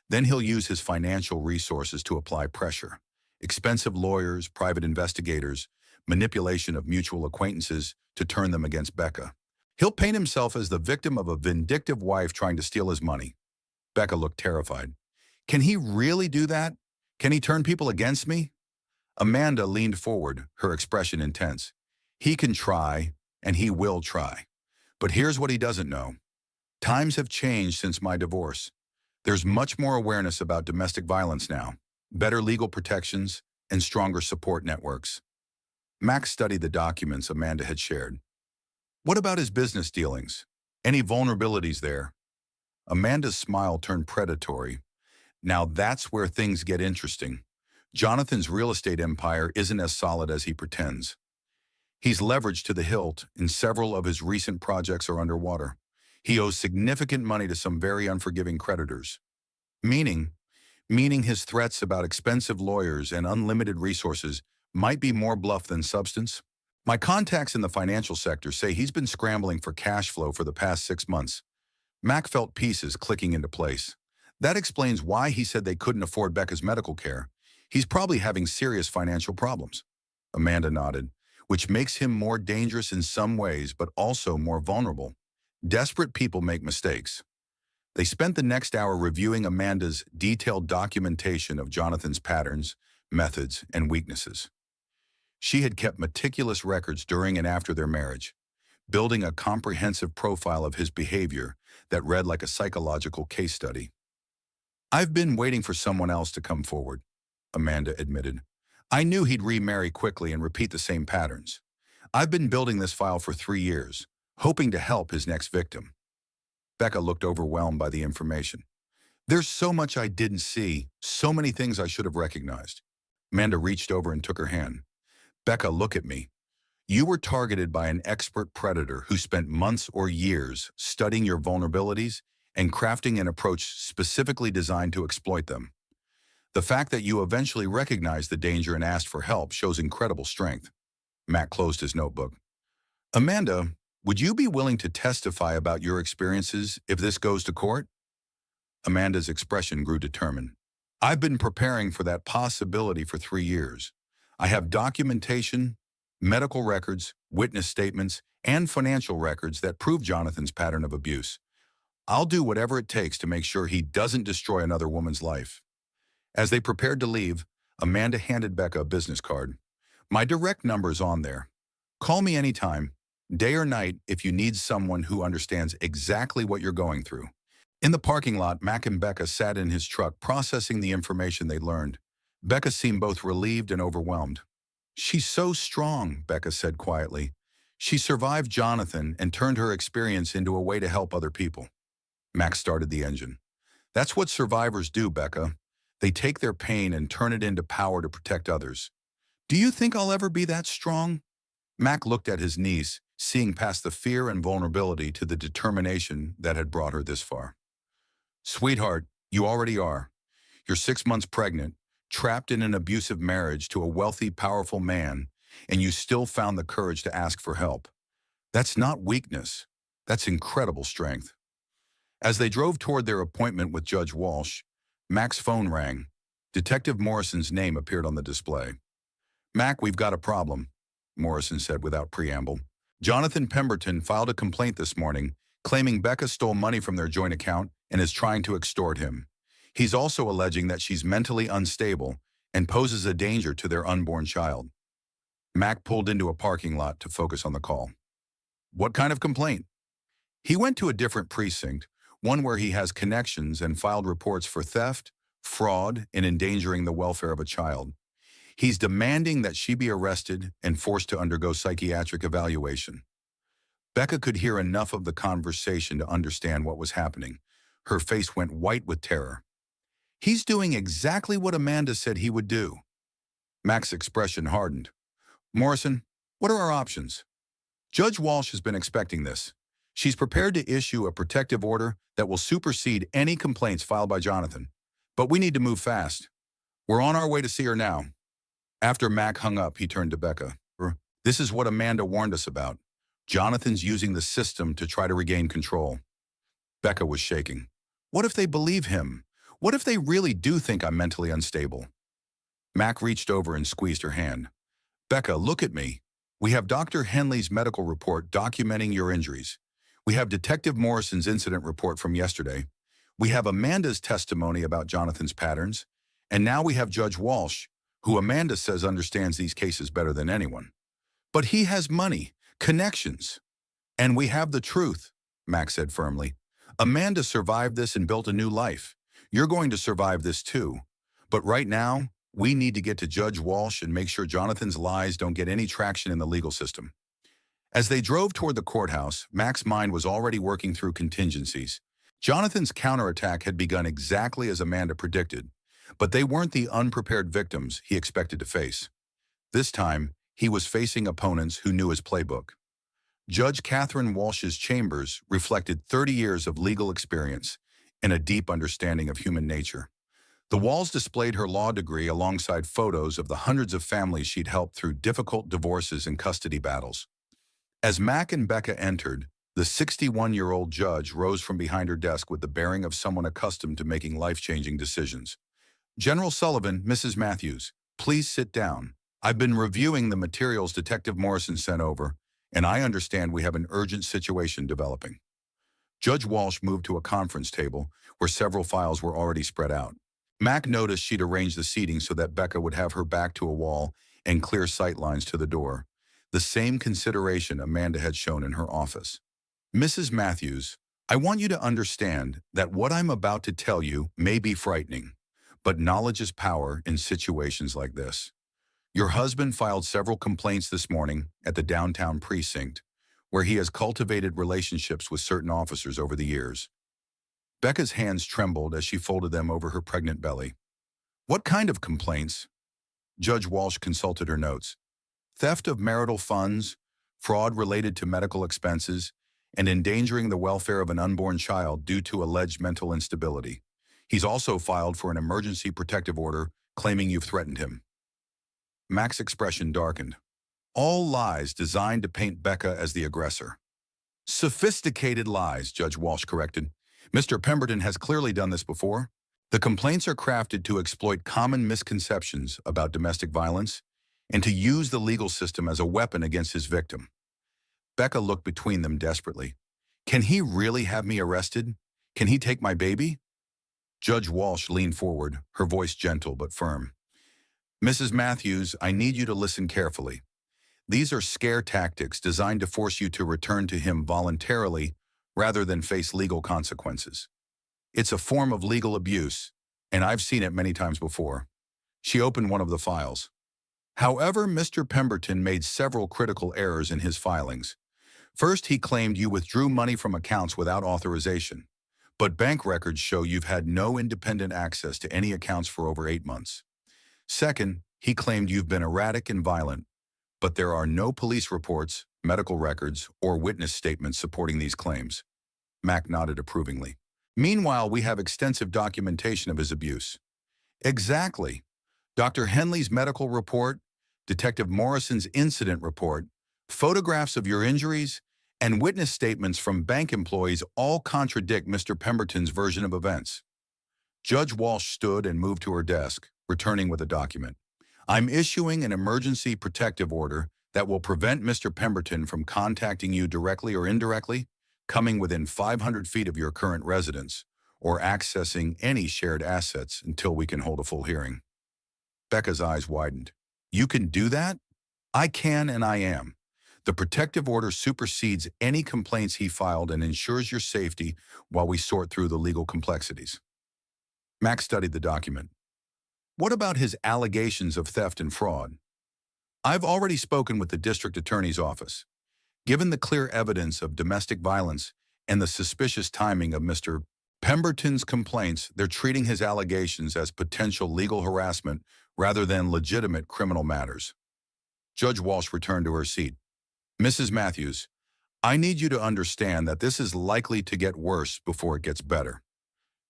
Then he'll use his financial resources to apply pressure. Expensive lawyers, private investigators, manipulation of mutual acquaintances to turn them against Becca. He'll paint himself as the victim of a vindictive wife trying to steal his money. Becca looked terrified. Can he really do that? Can he turn people against me? Amanda leaned forward, her expression intense. He can try, and he will try. But here's what he doesn't know. Times have changed since my divorce. There's much more awareness about domestic violence now, better legal protections, and stronger support networks. Max studied the documents Amanda had shared. What about his business dealings? Any vulnerabilities there? Amanda's smile turned predatory. Now that's where things get interesting. Jonathan's real estate empire isn't as solid as he pretends. He's leveraged to the hilt, and several of his recent projects are underwater. He owes significant money to some very unforgiving creditors. Meaning, meaning his threats about expensive lawyers and unlimited resources might be more bluff than substance. My contacts in the financial sector say he's been scrambling for cash flow for the past 6 months. Mac felt pieces clicking into place. That explains why he said they couldn't afford Becca's medical care. He's probably having serious financial problems. Amanda nodded, which makes him more dangerous in some ways, but also more vulnerable. Desperate people make mistakes. They spent the next hour reviewing Amanda's detailed documentation of Jonathan's patterns, methods, and weaknesses. She had kept meticulous records during and after their marriage, building a comprehensive profile of his behavior that read like a psychological case study. "I've been waiting for someone else to come forward," Amanda admitted. "I knew he'd remarry quickly and repeat the same patterns. I've been building this file for 3 years, hoping to help his next victim." Becca looked overwhelmed by the information. "There's so much I didn't see, so many things I should have recognized." Amanda reached over and took her hand. "Becca, look at me. You were targeted by an expert predator who spent months or years studying your vulnerabilities and crafting an approach specifically designed to exploit them. The fact that you eventually recognized the danger and asked for help shows incredible strength." Matt closed his notebook. "Amanda, would you be willing to testify about your experiences if this goes to court?" Amanda's expression grew determined. "I've been preparing for that possibility for 3 years. I have documentation, medical records, witness statements, and financial records that prove Jonathan's pattern of abuse. I'll do whatever it takes to make sure he doesn't destroy another woman's life." As they prepared to leave, Amanda handed Becca a business card. "My direct number's on there. Call me anytime, day or night, if you need someone who understands exactly what you're going through." In the parking lot, Mac and Becca sat in his truck processing the information they learned. Becca seemed both relieved and overwhelmed. "She's so strong," Becca said quietly. "She survived Jonathan and turned her experience into a way to help other people." Mac started the engine. "That's what survivors do, Becca. They take their pain and turn it into power to protect others. Do you think I'll ever be that strong?" Mac looked at his niece, seeing past the fear and vulnerability to the determination that had brought her this far. "Sweetheart, you already are. You're 6 months pregnant, trapped in an abusive marriage to a wealthy, powerful man, and you still found the courage to ask for help. That's not weakness. That's incredible strength." As they drove toward their appointment with Judge Walsh, Mac's phone rang. Detective Morrison's name appeared on the display. "Mac, we've got a problem," Morrison said without preamble. "Jonathan Pemberton filed a complaint this morning, claiming Becca stole money from their joint account and is trying to extort him. He's also alleging that she's mentally unstable and poses a danger to their unborn child." Mac pulled into a parking lot to focus on the call. "What kind of complaint?" "He went to a different precinct, one where he has connections, and filed reports for theft, fraud, and endangering the welfare of a child. He's demanding that she be arrested and forced to undergo psychiatric evaluation." Becca could hear enough of the conversation to understand what was happening. Her face went white with terror. "He's doing exactly what Amanda said he would do." Mac's expression hardened. "Morrison, what are our options?" "Judge Walsh has been expecting this. She's prepared to issue a protective order that will supersede any complaints filed by Jonathan. But we need to move fast. We're on our way to see her now." After Mac hung up, he turned to Becca. "This is what Amanda warned us about. Jonathan's using the system to try to regain control." Becca was shaking. "What if they believe him? What if they really do think I'm mentally unstable?" Mac reached over and squeezed her hand. "Becca, look at me. We have Dr. Henley's medical report documenting your injuries. We have Detective Morrison's incident report from yesterday. We have Amanda's testimony about Jonathan's patterns. And now we have Judge Walsh, who Amanda says understands these cases better than anyone. But he has money, connections. And we have the truth," Max said firmly. "Amanda survived this and built a new life. You're going to survive this too. But right now, we need to get to Judge Walsh and make sure Jonathan's lies don't get any traction in the legal system." As they drove toward the courthouse, Mac's mind was already working through contingencies. Jonathan's counterattack had begun exactly as Amanda predicted, but they weren't the unprepared victims he expected to face. This time, he was facing opponents who knew his playbook. Judge Catherine Walsh's chambers reflected 30 years of legal experience and a deep understanding of human nature. The walls displayed her law degree alongside photos of the hundreds of families she'd helped through difficult divorces and custody battles. As Mac and Becca entered, the 61-year-old judge rose from behind her desk with the bearing of someone accustomed to making life-changing decisions. "General Sullivan, Mrs. Matthews, please sit down. I've been reviewing the materials Detective Morrison sent over, and I understand we have an urgent situation developing." Judge Walsh moved to a conference table where several files were already spread out. Mac noticed she'd arranged the seating so that Becca would have her back to a wall and clear sight lines to the door, the same consideration Amanda had shown in her office. "Mrs. Matthews, I want you to understand that what I'm about to tell you may be frightening, but knowledge is power in situations like this. Your husband filed several complaints this morning at the downtown precinct, where he has cultivated relationships with certain officers over the years." Becca's hands trembled as she folded them over her pregnant belly. "What kind of complaints?" Judge Walsh consulted her notes. "Theft of marital funds, fraud related to medical expenses, and endangering the welfare of an unborn child due to alleged mental instability. He's also filed for an emergency protective order claiming you've threatened him." Mac's expression darkened. "All lies designed to paint Becca as the aggressor." "Sophisticated lies," Judge Walsh corrected. "Mr. Pemberton has clearly done this before. The complaints are crafted to exploit common misconceptions about domestic violence and to use the legal system as a weapon against his victim." Becca looked between them desperately. "Can he really have me arrested? Can he take my baby?" Judge Walsh leaned forward, her voice gentle but firm. "Mrs. Matthews, I need you to listen carefully. These are scare tactics designed to force you to return to him voluntarily rather than face legal consequences. It's a form of legal abuse, and I've seen it many times before." She opened one of the files. "However, Mr. Pemberton made several critical errors in his filings. First, he claimed you withdrew money from accounts without authorization, but bank records show you've had no independent access to any accounts for over 8 months. Second, he claimed you've been erratic and violent, but there are no police reports, medical records, or witness statements supporting these claims." Mac nodded approvingly. "Meanwhile, we have extensive documentation of his abuse." "Exactly. Dr. Henley's medical report, Detective Morrison's incident report, photographs of your injuries, and witness statements from bank employees all contradict Mr. Pemberton's version of events." Judge Walsh stood and moved to her desk, returning with a document. "I'm issuing an emergency protective order that will prevent Mr. Pemberton from contacting you directly or indirectly, coming within 500 feet of your current residence, or accessing any shared assets until we can hold a full hearing." Becca's eyes widened. "You can do that?" "I can and I am. The protective order supersedes any complaints he filed and ensures your safety while we sort through the legal complexities." Mac studied the document. "What about his allegations of theft and fraud?" "I've already spoken with the district attorney's office. Given the clear evidence of domestic violence and the suspicious timing of Mr. Pemberton's complaints, they're treating his allegations as potential legal harassment rather than legitimate criminal matters." Judge Walsh returned to her seat. "Mrs. Matthews, I need you to understand that this is likely to get worse before it gets better.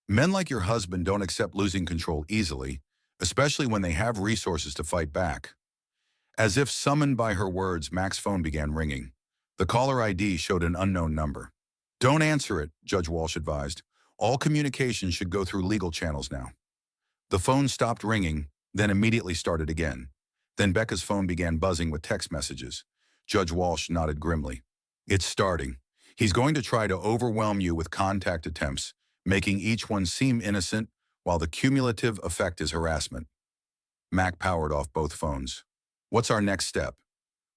Men like your husband don't accept losing control easily, especially when they have resources to fight back." As if summoned by her words, Mac's phone began ringing. The caller ID showed an unknown number. "Don't answer it," Judge Walsh advised. "All communication should go through legal channels now." The phone stopped ringing, then immediately started again. Then Becca's phone began buzzing with text messages. Judge Walsh nodded grimly. "It's starting. He's going to try to overwhelm you with contact attempts, making each one seem innocent, while the cumulative effect is harassment." Mac powered off both phones. "What's our next step?"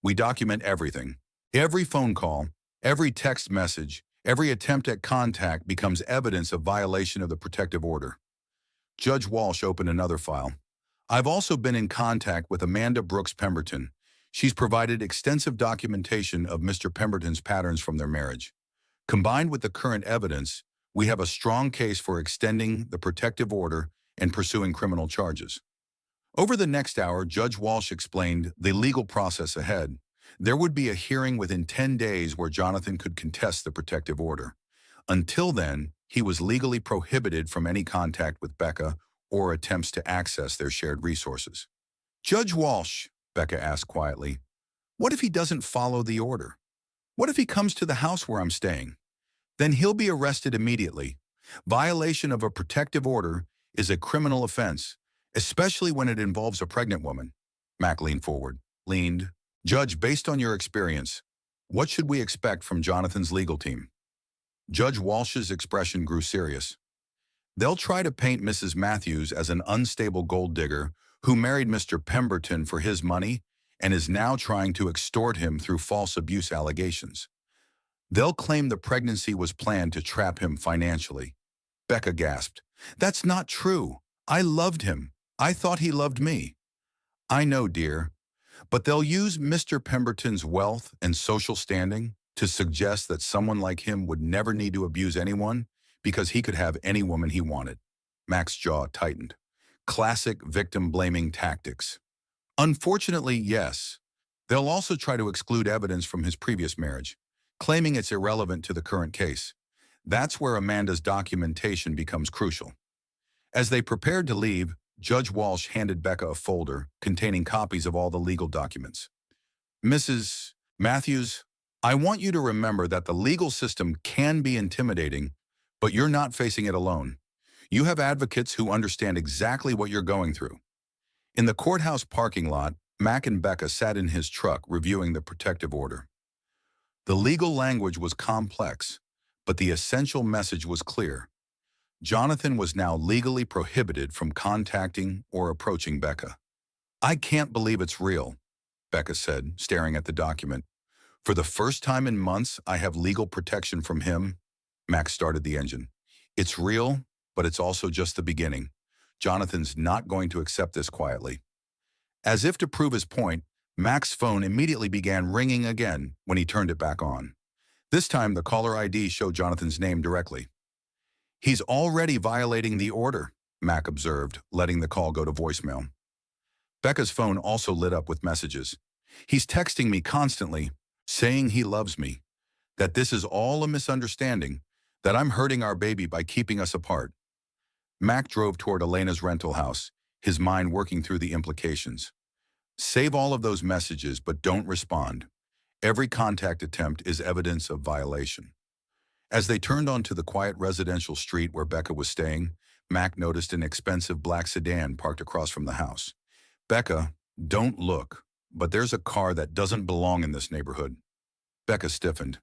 "We document everything. Every phone call, every text message, every attempt at contact becomes evidence of violation of the protective order." Judge Walsh opened another file. I've also been in contact with Amanda Brooks Pemberton. She's provided extensive documentation of Mr. Pemberton's patterns from their marriage. Combined with the current evidence, we have a strong case for extending the protective order and pursuing criminal charges. Over the next hour, Judge Walsh explained the legal process ahead. There would be a hearing within 10 days where Jonathan could contest the protective order. Until then, he was legally prohibited from any contact with Becca or attempts to access their shared resources. Judge Walsh, Becca asked quietly, what if he doesn't follow the order? What if he comes to the house where I'm staying? Then he'll be arrested immediately. Violation of a protective order is a criminal offense, especially when it involves a pregnant woman. Mac leaned forward. Judge, based on your experience, what should we expect from Jonathan's legal team? Judge Walsh's expression grew serious. They'll try to paint Mrs. Matthews as an unstable gold digger who married Mr. Pemberton for his money and is now trying to extort him through false abuse allegations. They'll claim the pregnancy was planned to trap him financially. Becca gasped. That's not true. I loved him. I thought he loved me. I know, dear. But they'll use Mr. Pemberton's wealth and social standing to suggest that someone like him would never need to abuse anyone because he could have any woman he wanted. Mac's jaw tightened. Classic victim-blaming tactics. Unfortunately, yes. They'll also try to exclude evidence from his previous marriage, claiming it's irrelevant to the current case. That's where Amanda's documentation becomes crucial. As they prepared to leave, Judge Walsh handed Becca a folder containing copies of all the legal documents. Mrs. Matthews, I want you to remember that the legal system can be intimidating, but you're not facing it alone. You have advocates who understand exactly what you're going through. In the courthouse parking lot, Mac and Becca sat in his truck reviewing the protective order. The legal language was complex, but the essential message was clear. Jonathan was now legally prohibited from contacting or approaching Becca. I can't believe it's real, Becca said, staring at the document. For the first time in months, I have legal protection from him. Mac started the engine. It's real, but it's also just the beginning. Jonathan's not going to accept this quietly. As if to prove his point, Mac's phone immediately began ringing again when he turned it back on. This time, the caller ID showed Jonathan's name directly. He's already violating the order, Mac observed, letting the call go to voicemail. Becca's phone also lit up with messages. He's texting me constantly, saying he loves me, that this is all a misunderstanding, that I'm hurting our baby by keeping us apart. Mac drove toward Elena's rental house, his mind working through the implications. Save all of those messages, but don't respond. Every contact attempt is evidence of violation. As they turned onto the quiet residential street where Becca was staying, Mac noticed an expensive black sedan parked across from the house. Becca, don't look, but there's a car that doesn't belong in this neighborhood. Becca stiffened.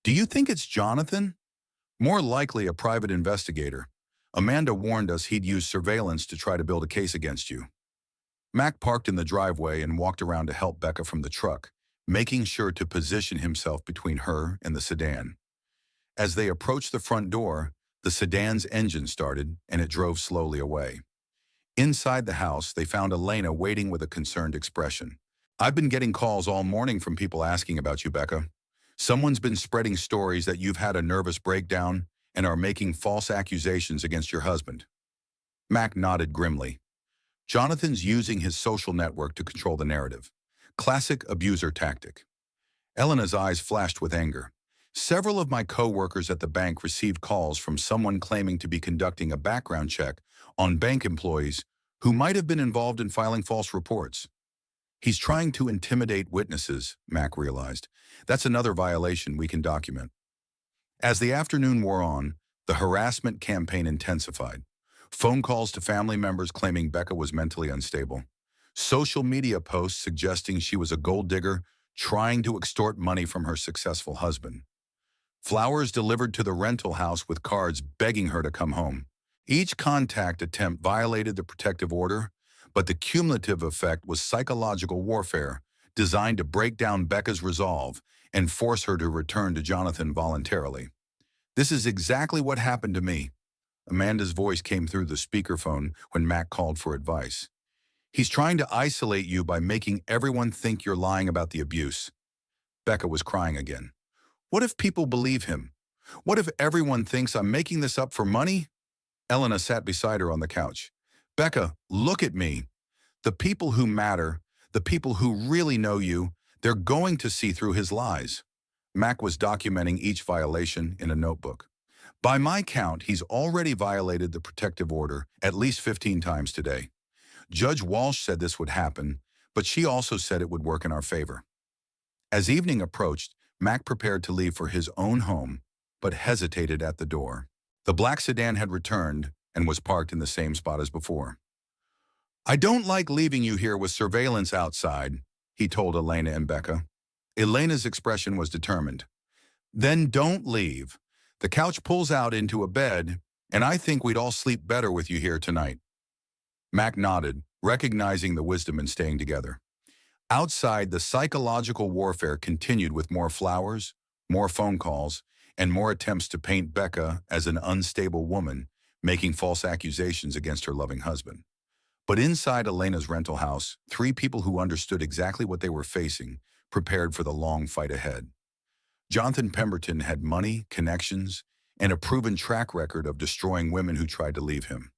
Do you think it's Jonathan? More likely a private investigator. Amanda warned us he'd use surveillance to try to build a case against you. Mac parked in the driveway and walked around to help Becca from the truck, making sure to position himself between her and the sedan. As they approached the front door, the sedan's engine started and it drove slowly away. Inside the house, they found Elena waiting with a concerned expression. I've been getting calls all morning from people asking about you, Becca. Someone's been spreading stories that you've had a nervous breakdown and are making false accusations against your husband. Mac nodded grimly. Jonathan's using his social network to control the narrative. Classic abuser tactic. Elena's eyes flashed with anger. Several of my co-workers at the bank received calls from someone claiming to be conducting a background check on bank employees who might have been involved in filing false reports. He's trying to intimidate witnesses, Mac realized. That's another violation we can document. As the afternoon wore on, the harassment campaign intensified. Phone calls to family members claiming Becca was mentally unstable. Social media posts suggesting she was a gold digger trying to extort money from her successful husband. Flowers delivered to the rental house with cards begging her to come home. Each contact attempt violated the protective order, but the cumulative effect was psychological warfare designed to break down Becca's resolve and force her to return to Jonathan voluntarily. This is exactly what happened to me. Amanda's voice came through the speakerphone when Mac called for advice. He's trying to isolate you by making everyone think you're lying about the abuse. Becca was crying again. What if people believe him? What if everyone thinks I'm making this up for money? Elena sat beside her on the couch. Becca, look at me. The people who matter, the people who really know you, they're going to see through his lies. Mac was documenting each violation in a notebook. By my count, he's already violated the protective order at least 15 times today. Judge Walsh said this would happen, but she also said it would work in our favor. As evening approached, Mac prepared to leave for his own home, but hesitated at the door. The black sedan had returned and was parked in the same spot as before. I don't like leaving you here with surveillance outside, he told Elena and Becca. Elena's expression was determined. Then don't leave. The couch pulls out into a bed, and I think we'd all sleep better with you here tonight. Mac nodded, recognizing the wisdom in staying together. Outside, the psychological warfare continued with more flowers, more phone calls, and more attempts to paint Becca as an unstable woman, making false accusations against her loving husband. But inside Elena's rental house, three people who understood exactly what they were facing prepared for the long fight ahead. Jonathan Pemberton had money, connections, and a proven track record of destroying women who tried to leave him.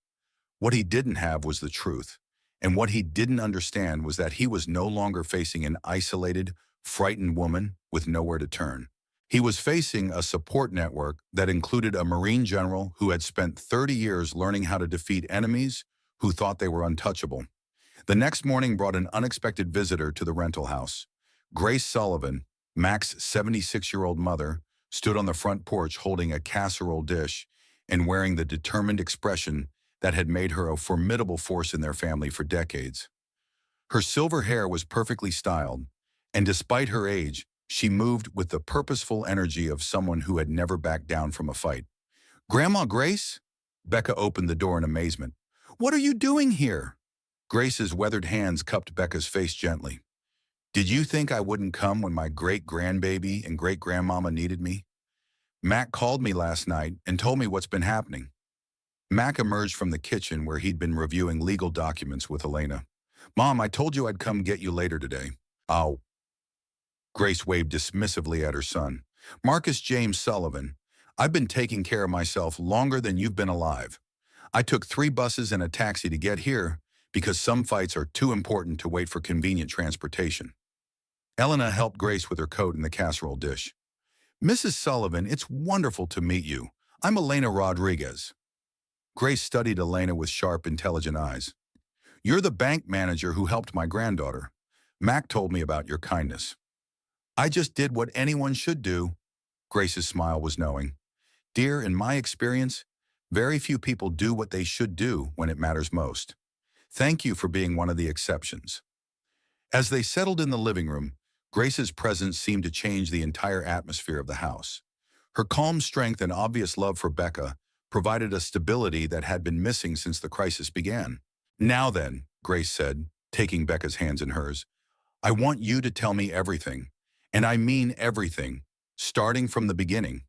What he didn't have was the truth, and what he didn't understand was that he was no longer facing an isolated, frightened woman with nowhere to turn. He was facing a support network that included a Marine general who had spent 30 years learning how to defeat enemies who thought they were untouchable. The next morning brought an unexpected visitor to the rental house. Grace Sullivan, Mac's 76-year-old mother, stood on the front porch holding a casserole dish and wearing the determined expression that had made her a formidable force in their family for decades. Her silver hair was perfectly styled, and despite her age, she moved with the purposeful energy of someone who had never backed down from a fight. Grandma Grace? Becca opened the door in amazement. What are you doing here? Grace's weathered hands cupped Becca's face gently. Did you think I wouldn't come when my great-grandbaby and great-grandmama needed me? Mac called me last night and told me what's been happening. Mac emerged from the kitchen where he'd been reviewing legal documents with Elena. Mom, I told you I'd come get you later today. Oh. Grace waved dismissively at her son. Marcus James Sullivan, I've been taking care of myself longer than you've been alive. I took 3 buses and a taxi to get here because some fights are too important to wait for convenient transportation. Elena helped Grace with her coat and the casserole dish. Mrs. Sullivan, it's wonderful to meet you. I'm Elena Rodriguez. Grace studied Elena with sharp, intelligent eyes. You're the bank manager who helped my granddaughter. Mac told me about your kindness. I just did what anyone should do. Grace's smile was knowing. Dear, in my experience, very few people do what they should do when it matters most. Thank you for being one of the exceptions. As they settled in the living room, Grace's presence seemed to change the entire atmosphere of the house. Her calm strength and obvious love for Becca provided a stability that had been missing since the crisis began. Now then, Grace said, taking Becca's hands in hers, I want you to tell me everything, and I mean everything, starting from the beginning.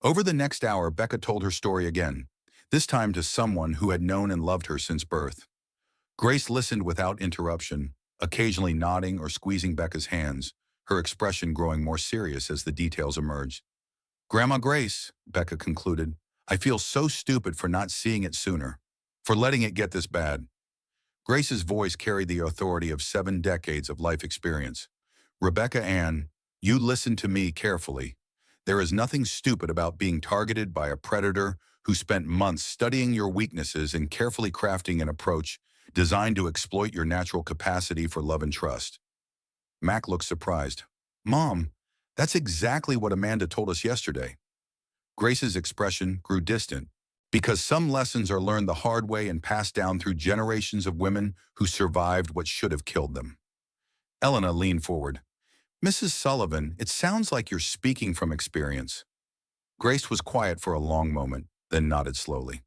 Over the next hour, Becca told her story again, this time to someone who had known and loved her since birth. Grace listened without interruption, occasionally nodding or squeezing Becca's hands, her expression growing more serious as the details emerged. Grandma Grace, Becca concluded, I feel so stupid for not seeing it sooner, for letting it get this bad. Grace's voice carried the authority of 7 decades of life experience. Rebecca Ann, you listen to me carefully. There is nothing stupid about being targeted by a predator who spent months studying your weaknesses and carefully crafting an approach designed to exploit your natural capacity for love and trust. Mac looked surprised. Mom, that's exactly what Amanda told us yesterday. Grace's expression grew distant, because some lessons are learned the hard way and passed down through generations of women who survived what should have killed them. Elena leaned forward. Mrs. Sullivan, it sounds like you're speaking from experience. Grace was quiet for a long moment, then nodded slowly.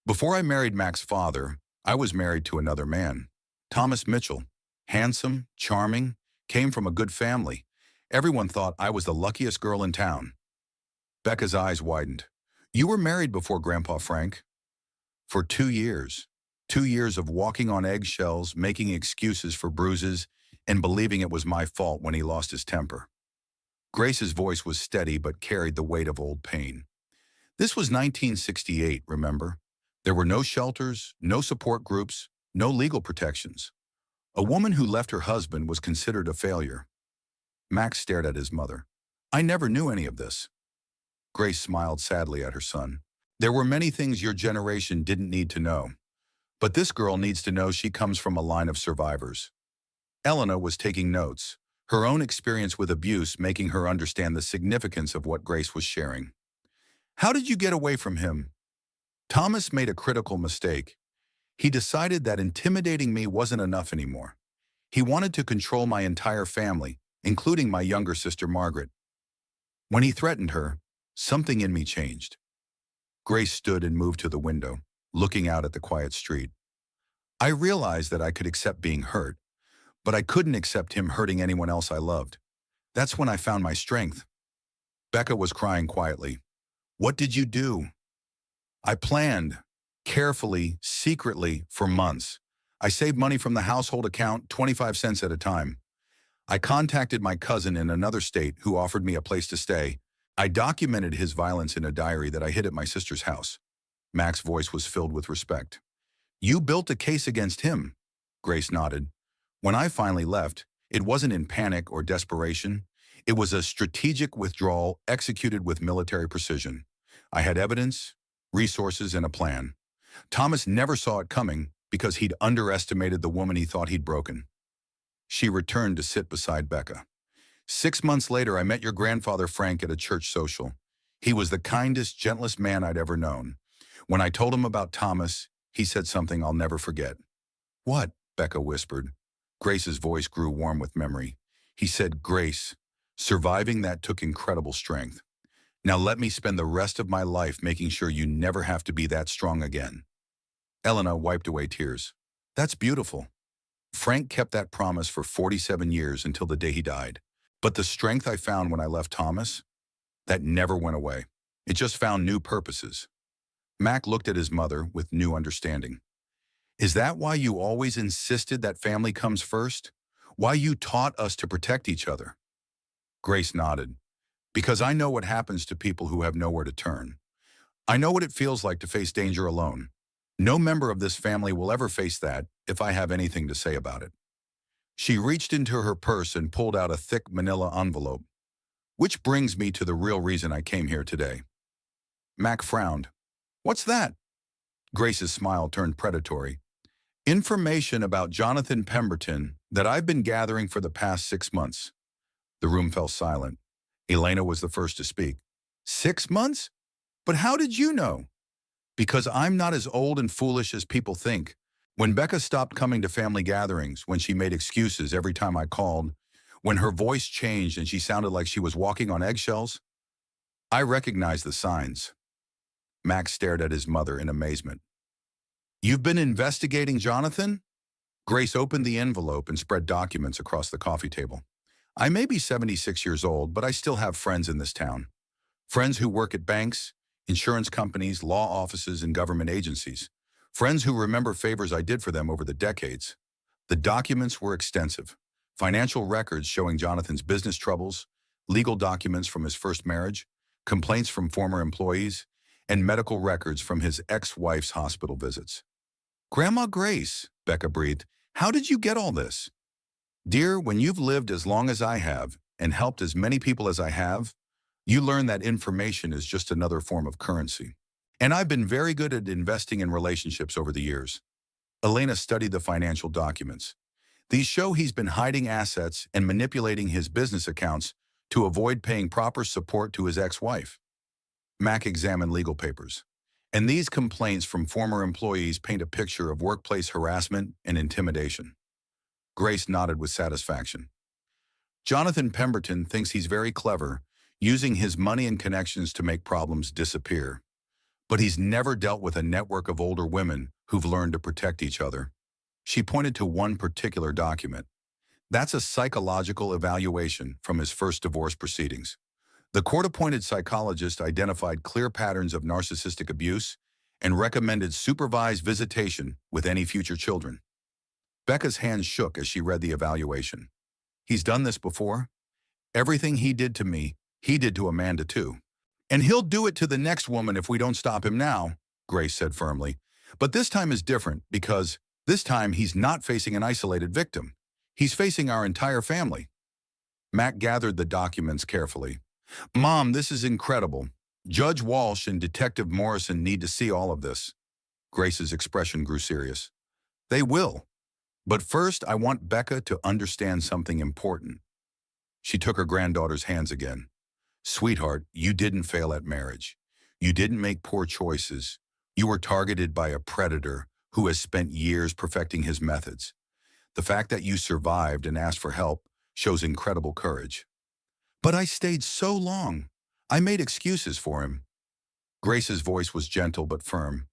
Before I married Mac's father, I was married to another man, Thomas Mitchell. Handsome, charming, came from a good family. Everyone thought I was the luckiest girl in town. Becca's eyes widened. You were married before Grandpa Frank? For 2 years. 2 years of walking on eggshells, making excuses for bruises, and believing it was my fault when he lost his temper. Grace's voice was steady but carried the weight of old pain. This was 1968, remember? There were no shelters, no support groups, no legal protections. A woman who left her husband was considered a failure. Max stared at his mother. I never knew any of this. Grace smiled sadly at her son. There were many things your generation didn't need to know. But this girl needs to know she comes from a line of survivors. Elena was taking notes, her own experience with abuse making her understand the significance of what Grace was sharing. How did you get away from him? Thomas made a critical mistake. He decided that intimidating me wasn't enough anymore. He wanted to control my entire family, including my younger sister Margaret. When he threatened her, something in me changed. Grace stood and moved to the window, looking out at the quiet street. I realized that I could accept being hurt, but I couldn't accept him hurting anyone else I loved. That's when I found my strength. Becca was crying quietly. What did you do? I planned, carefully, secretly, for months. I saved money from the household account, 25 cents at a time. I contacted my cousin in another state who offered me a place to stay. I documented his violence in a diary that I hid at my sister's house. Max's voice was filled with respect. You built a case against him. Grace nodded. When I finally left, it wasn't in panic or desperation. It was a strategic withdrawal executed with military precision. I had evidence, resources, and a plan. Thomas never saw it coming because he'd underestimated the woman he thought he'd broken. She returned to sit beside Becca. 6 months later, I met your grandfather Frank at a church social. He was the kindest, gentlest man I'd ever known. When I told him about Thomas, he said something I'll never forget. What? Becca whispered. Grace's voice grew warm with memory. He said, Grace, surviving that took incredible strength. Now let me spend the rest of my life making sure you never have to be that strong again. Elena wiped away tears. That's beautiful. Frank kept that promise for 47 years until the day he died. But the strength I found when I left Thomas, that never went away. It just found new purposes. Mac looked at his mother with new understanding. Is that why you always insisted that family comes first? Why you taught us to protect each other? Grace nodded. Because I know what happens to people who have nowhere to turn. I know what it feels like to face danger alone. No member of this family will ever face that if I have anything to say about it. She reached into her purse and pulled out a thick manila envelope. Which brings me to the real reason I came here today. Mac frowned. What's that? Grace's smile turned predatory. Information about Jonathan Pemberton that I've been gathering for the past 6 months. The room fell silent. Elena was the first to speak. 6 months? But how did you know? Because I'm not as old and foolish as people think. When Becca stopped coming to family gatherings, when she made excuses every time I called, when her voice changed and she sounded like she was walking on eggshells, I recognized the signs. Max stared at his mother in amazement. You've been investigating Jonathan? Grace opened the envelope and spread documents across the coffee table. I may be 76 years old, but I still have friends in this town. Friends who work at banks, insurance companies, law offices, and government agencies. Friends who remember favors I did for them over the decades. The documents were extensive. Financial records showing Jonathan's business troubles, legal documents from his first marriage, complaints from former employees, and medical records from his ex-wife's hospital visits. Grandma Grace, Becca breathed, how did you get all this? Dear, when you've lived as long as I have and helped as many people as I have, you learn that information is just another form of currency. And I've been very good at investing in relationships over the years. Elena studied the financial documents. These show he's been hiding assets and manipulating his business accounts to avoid paying proper support to his ex-wife. Mac examined legal papers. And these complaints from former employees paint a picture of workplace harassment and intimidation. Grace nodded with satisfaction. Jonathan Pemberton thinks he's very clever, using his money and connections to make problems disappear. But he's never dealt with a network of older women who've learned to protect each other. She pointed to one particular document. That's a psychological evaluation from his first divorce proceedings. The court-appointed psychologist identified clear patterns of narcissistic abuse and recommended supervised visitation with any future children. Becca's hands shook as she read the evaluation. He's done this before. Everything he did to me, he did to Amanda too. And he'll do it to the next woman if we don't stop him now, Grace said firmly. But this time is different because this time he's not facing an isolated victim. He's facing our entire family. Mac gathered the documents carefully. Mom, this is incredible. Judge Walsh and Detective Morrison need to see all of this. Grace's expression grew serious. They will. But first, I want Becca to understand something important. She took her granddaughter's hands again. Sweetheart, you didn't fail at marriage. You didn't make poor choices. You were targeted by a predator who has spent years perfecting his methods. The fact that you survived and asked for help shows incredible courage. But I stayed so long. I made excuses for him. Grace's voice was gentle but firm.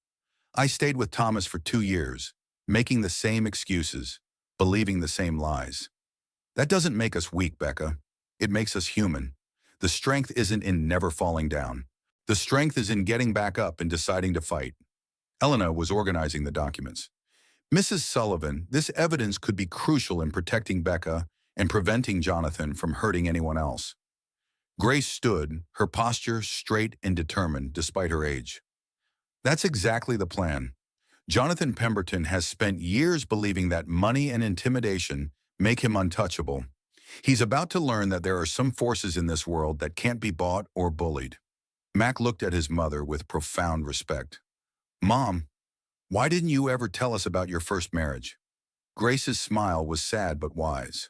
I stayed with Thomas for 2 years, making the same excuses, believing the same lies. That doesn't make us weak, Becca. It makes us human. The strength isn't in never falling down. The strength is in getting back up and deciding to fight. Elena was organizing the documents. Mrs. Sullivan, this evidence could be crucial in protecting Becca and preventing Jonathan from hurting anyone else. Grace stood, her posture straight and determined despite her age. That's exactly the plan. Jonathan Pemberton has spent years believing that money and intimidation make him untouchable. He's about to learn that there are some forces in this world that can't be bought or bullied. Mac looked at his mother with profound respect. Mom, why didn't you ever tell us about your first marriage? Grace's smile was sad but wise.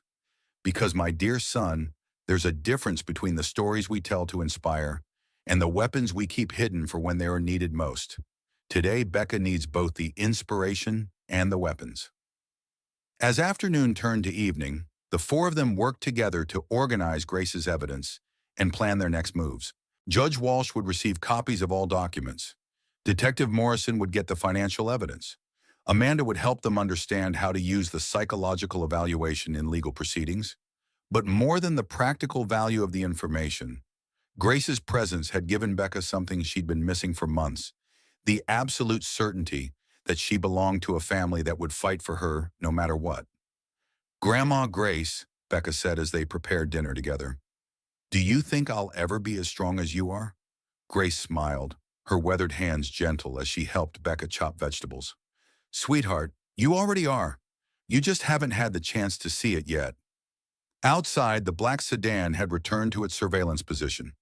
Because, my dear son, there's a difference between the stories we tell to inspire and the weapons we keep hidden for when they are needed most. Today, Becca needs both the inspiration and the weapons. As afternoon turned to evening, the four of them worked together to organize Grace's evidence and plan their next moves. Judge Walsh would receive copies of all documents. Detective Morrison would get the financial evidence. Amanda would help them understand how to use the psychological evaluation in legal proceedings. But more than the practical value of the information, Grace's presence had given Becca something she'd been missing for months, the absolute certainty that she belonged to a family that would fight for her no matter what. Grandma Grace, Becca said as they prepared dinner together, do you think I'll ever be as strong as you are? Grace smiled, her weathered hands gentle as she helped Becca chop vegetables. Sweetheart, you already are. You just haven't had the chance to see it yet. Outside, the black sedan had returned to its surveillance position.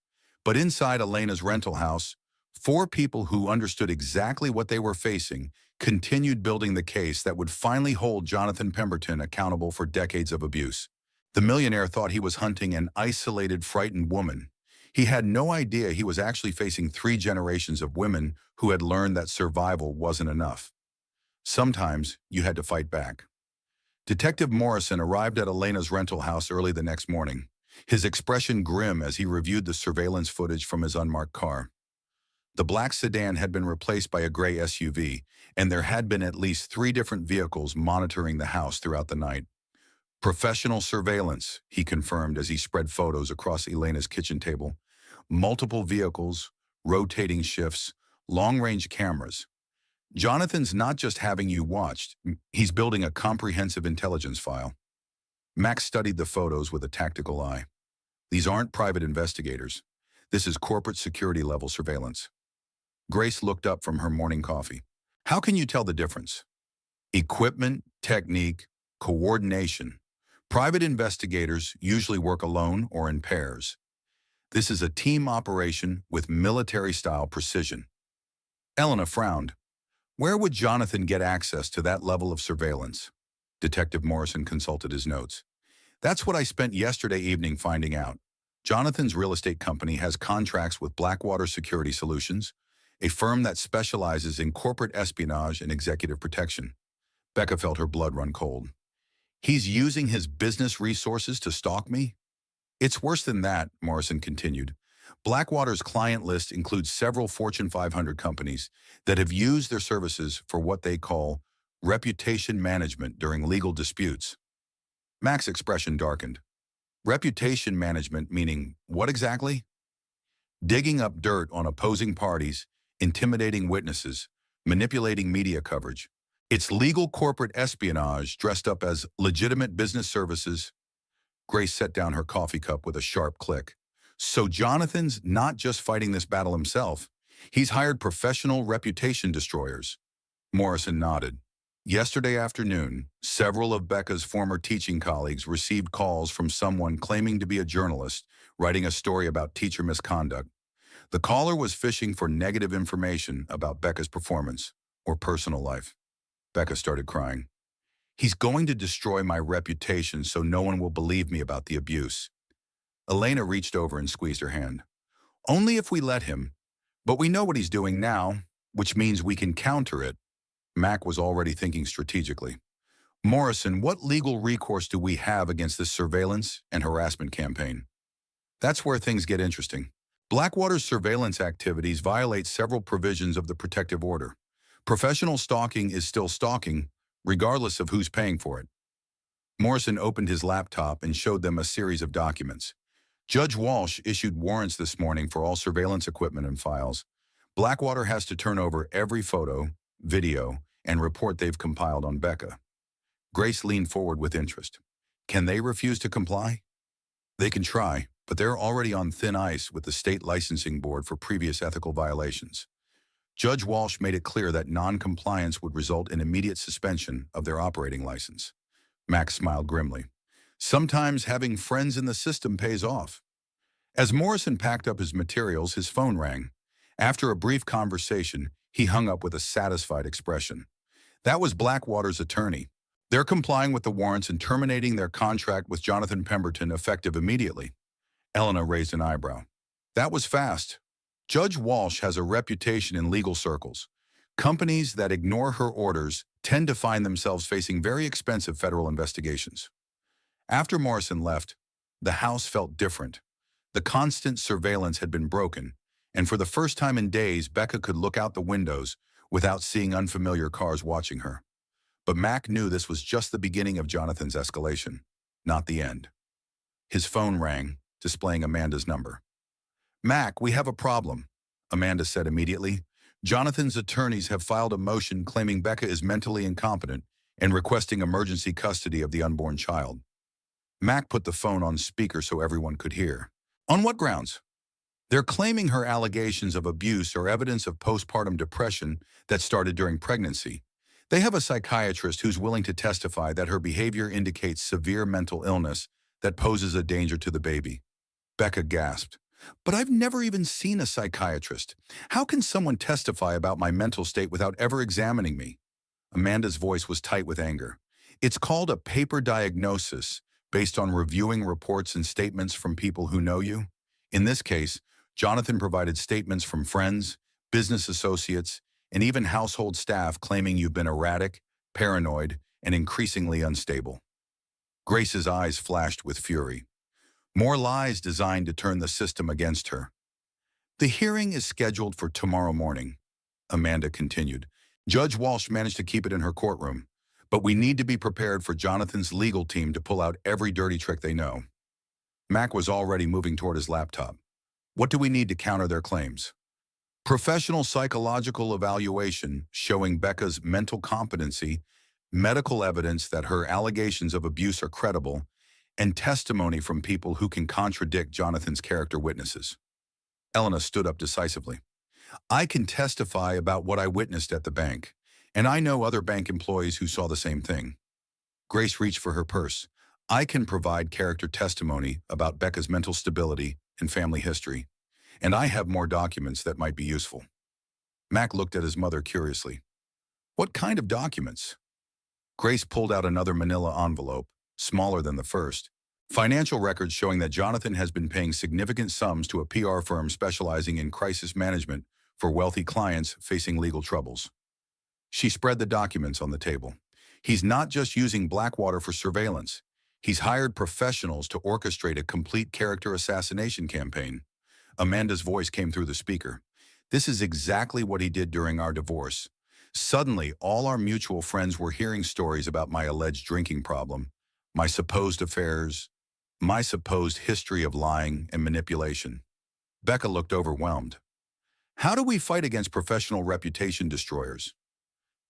But inside Elena's rental house, 4 people who understood exactly what they were facing continued building the case that would finally hold Jonathan Pemberton accountable for decades of abuse. The millionaire thought he was hunting an isolated, frightened woman. He had no idea he was actually facing 3 generations of women who had learned that survival wasn't enough. Sometimes you had to fight back. Detective Morrison arrived at Elena's rental house early the next morning, his expression grim as he reviewed the surveillance footage from his unmarked car. The black sedan had been replaced by a gray SUV, and there had been at least 3 different vehicles monitoring the house throughout the night. Professional surveillance, he confirmed as he spread photos across Elena's kitchen table. Multiple vehicles, rotating shifts, long-range cameras. Jonathan's not just having you watched, he's building a comprehensive intelligence file. Max studied the photos with a tactical eye. These aren't private investigators. This is corporate security-level surveillance. Grace looked up from her morning coffee. How can you tell the difference? Equipment, technique, coordination. Private investigators usually work alone or in pairs. This is a team operation with military-style precision. Elena frowned. Where would Jonathan get access to that level of surveillance? Detective Morrison consulted his notes. That's what I spent yesterday evening finding out. Jonathan's real estate company has contracts with Blackwater Security Solutions, a firm that specializes in corporate espionage and executive protection. Becca felt her blood run cold. He's using his business resources to stalk me? It's worse than that, Morrison continued. Blackwater's client list includes several Fortune 500 companies that have used their services for what they call reputation management during legal disputes. Mac's expression darkened. Reputation management meaning what exactly? Digging up dirt on opposing parties, intimidating witnesses, manipulating media coverage. It's legal corporate espionage dressed up as legitimate business services. Grace set down her coffee cup with a sharp click. So Jonathan's not just fighting this battle himself. He's hired professional reputation destroyers. Morrison nodded. Yesterday afternoon, several of Becca's former teaching colleagues received calls from someone claiming to be a journalist writing a story about teacher misconduct. The caller was fishing for negative information about Becca's performance or personal life. Becca started crying. He's going to destroy my reputation so no one will believe me about the abuse. Elena reached over and squeezed her hand. Only if we let him. But we know what he's doing now, which means we can counter it. Mac was already thinking strategically. Morrison, what legal recourse do we have against this surveillance and harassment campaign? That's where things get interesting. Blackwater's surveillance activities violate several provisions of the protective order. Professional stalking is still stalking, regardless of who's paying for it. Morrison opened his laptop and showed them a series of documents. Judge Walsh issued warrants this morning for all surveillance equipment and files. Blackwater has to turn over every photo, video, and report they've compiled on Becca. Grace leaned forward with interest. Can they refuse to comply? They can try, but they're already on thin ice with the state licensing board for previous ethical violations. Judge Walsh made it clear that non-compliance would result in immediate suspension of their operating license. Max smiled grimly. Sometimes having friends in the system pays off. As Morrison packed up his materials, his phone rang. After a brief conversation, he hung up with a satisfied expression. That was Blackwater's attorney. They're complying with the warrants and terminating their contract with Jonathan Pemberton effective immediately. Elena raised an eyebrow. That was fast. Judge Walsh has a reputation in legal circles. Companies that ignore her orders tend to find themselves facing very expensive federal investigations. After Morrison left, the house felt different. The constant surveillance had been broken, and for the first time in days, Becca could look out the windows without seeing unfamiliar cars watching her. But Mac knew this was just the beginning of Jonathan's escalation, not the end. His phone rang, displaying Amanda's number. Mac, we have a problem, Amanda said immediately. Jonathan's attorneys have filed a motion claiming Becca is mentally incompetent and requesting emergency custody of the unborn child. Mac put the phone on speaker so everyone could hear. On what grounds? They're claiming her allegations of abuse are evidence of postpartum depression that started during pregnancy. They have a psychiatrist who's willing to testify that her behavior indicates severe mental illness that poses a danger to the baby. Becca gasped. But I've never even seen a psychiatrist. How can someone testify about my mental state without ever examining me? Amanda's voice was tight with anger. It's called a paper diagnosis, based on reviewing reports and statements from people who know you. In this case, Jonathan provided statements from friends, business associates, and even household staff claiming you've been erratic, paranoid, and increasingly unstable. Grace's eyes flashed with fury. More lies designed to turn the system against her. The hearing is scheduled for tomorrow morning, Amanda continued. Judge Walsh managed to keep it in her courtroom, but we need to be prepared for Jonathan's legal team to pull out every dirty trick they know. Mac was already moving toward his laptop. What do we need to counter their claims? Professional psychological evaluation showing Becca's mental competency, medical evidence that her allegations of abuse are credible, and testimony from people who can contradict Jonathan's character witnesses. Elena stood up decisively. I can testify about what I witnessed at the bank, and I know other bank employees who saw the same thing. Grace reached for her purse. I can provide character testimony about Becca's mental stability and family history, and I have more documents that might be useful. Mac looked at his mother curiously. What kind of documents? Grace pulled out another manila envelope, smaller than the first. Financial records showing that Jonathan has been paying significant sums to a PR firm specializing in crisis management for wealthy clients facing legal troubles. She spread the documents on the table. He's not just using Blackwater for surveillance. He's hired professionals to orchestrate a complete character assassination campaign. Amanda's voice came through the speaker. This is exactly what he did during our divorce. Suddenly, all our mutual friends were hearing stories about my alleged drinking problem, my supposed affairs, my supposed history of lying and manipulation. Becca looked overwhelmed. How do we fight against professional reputation destroyers?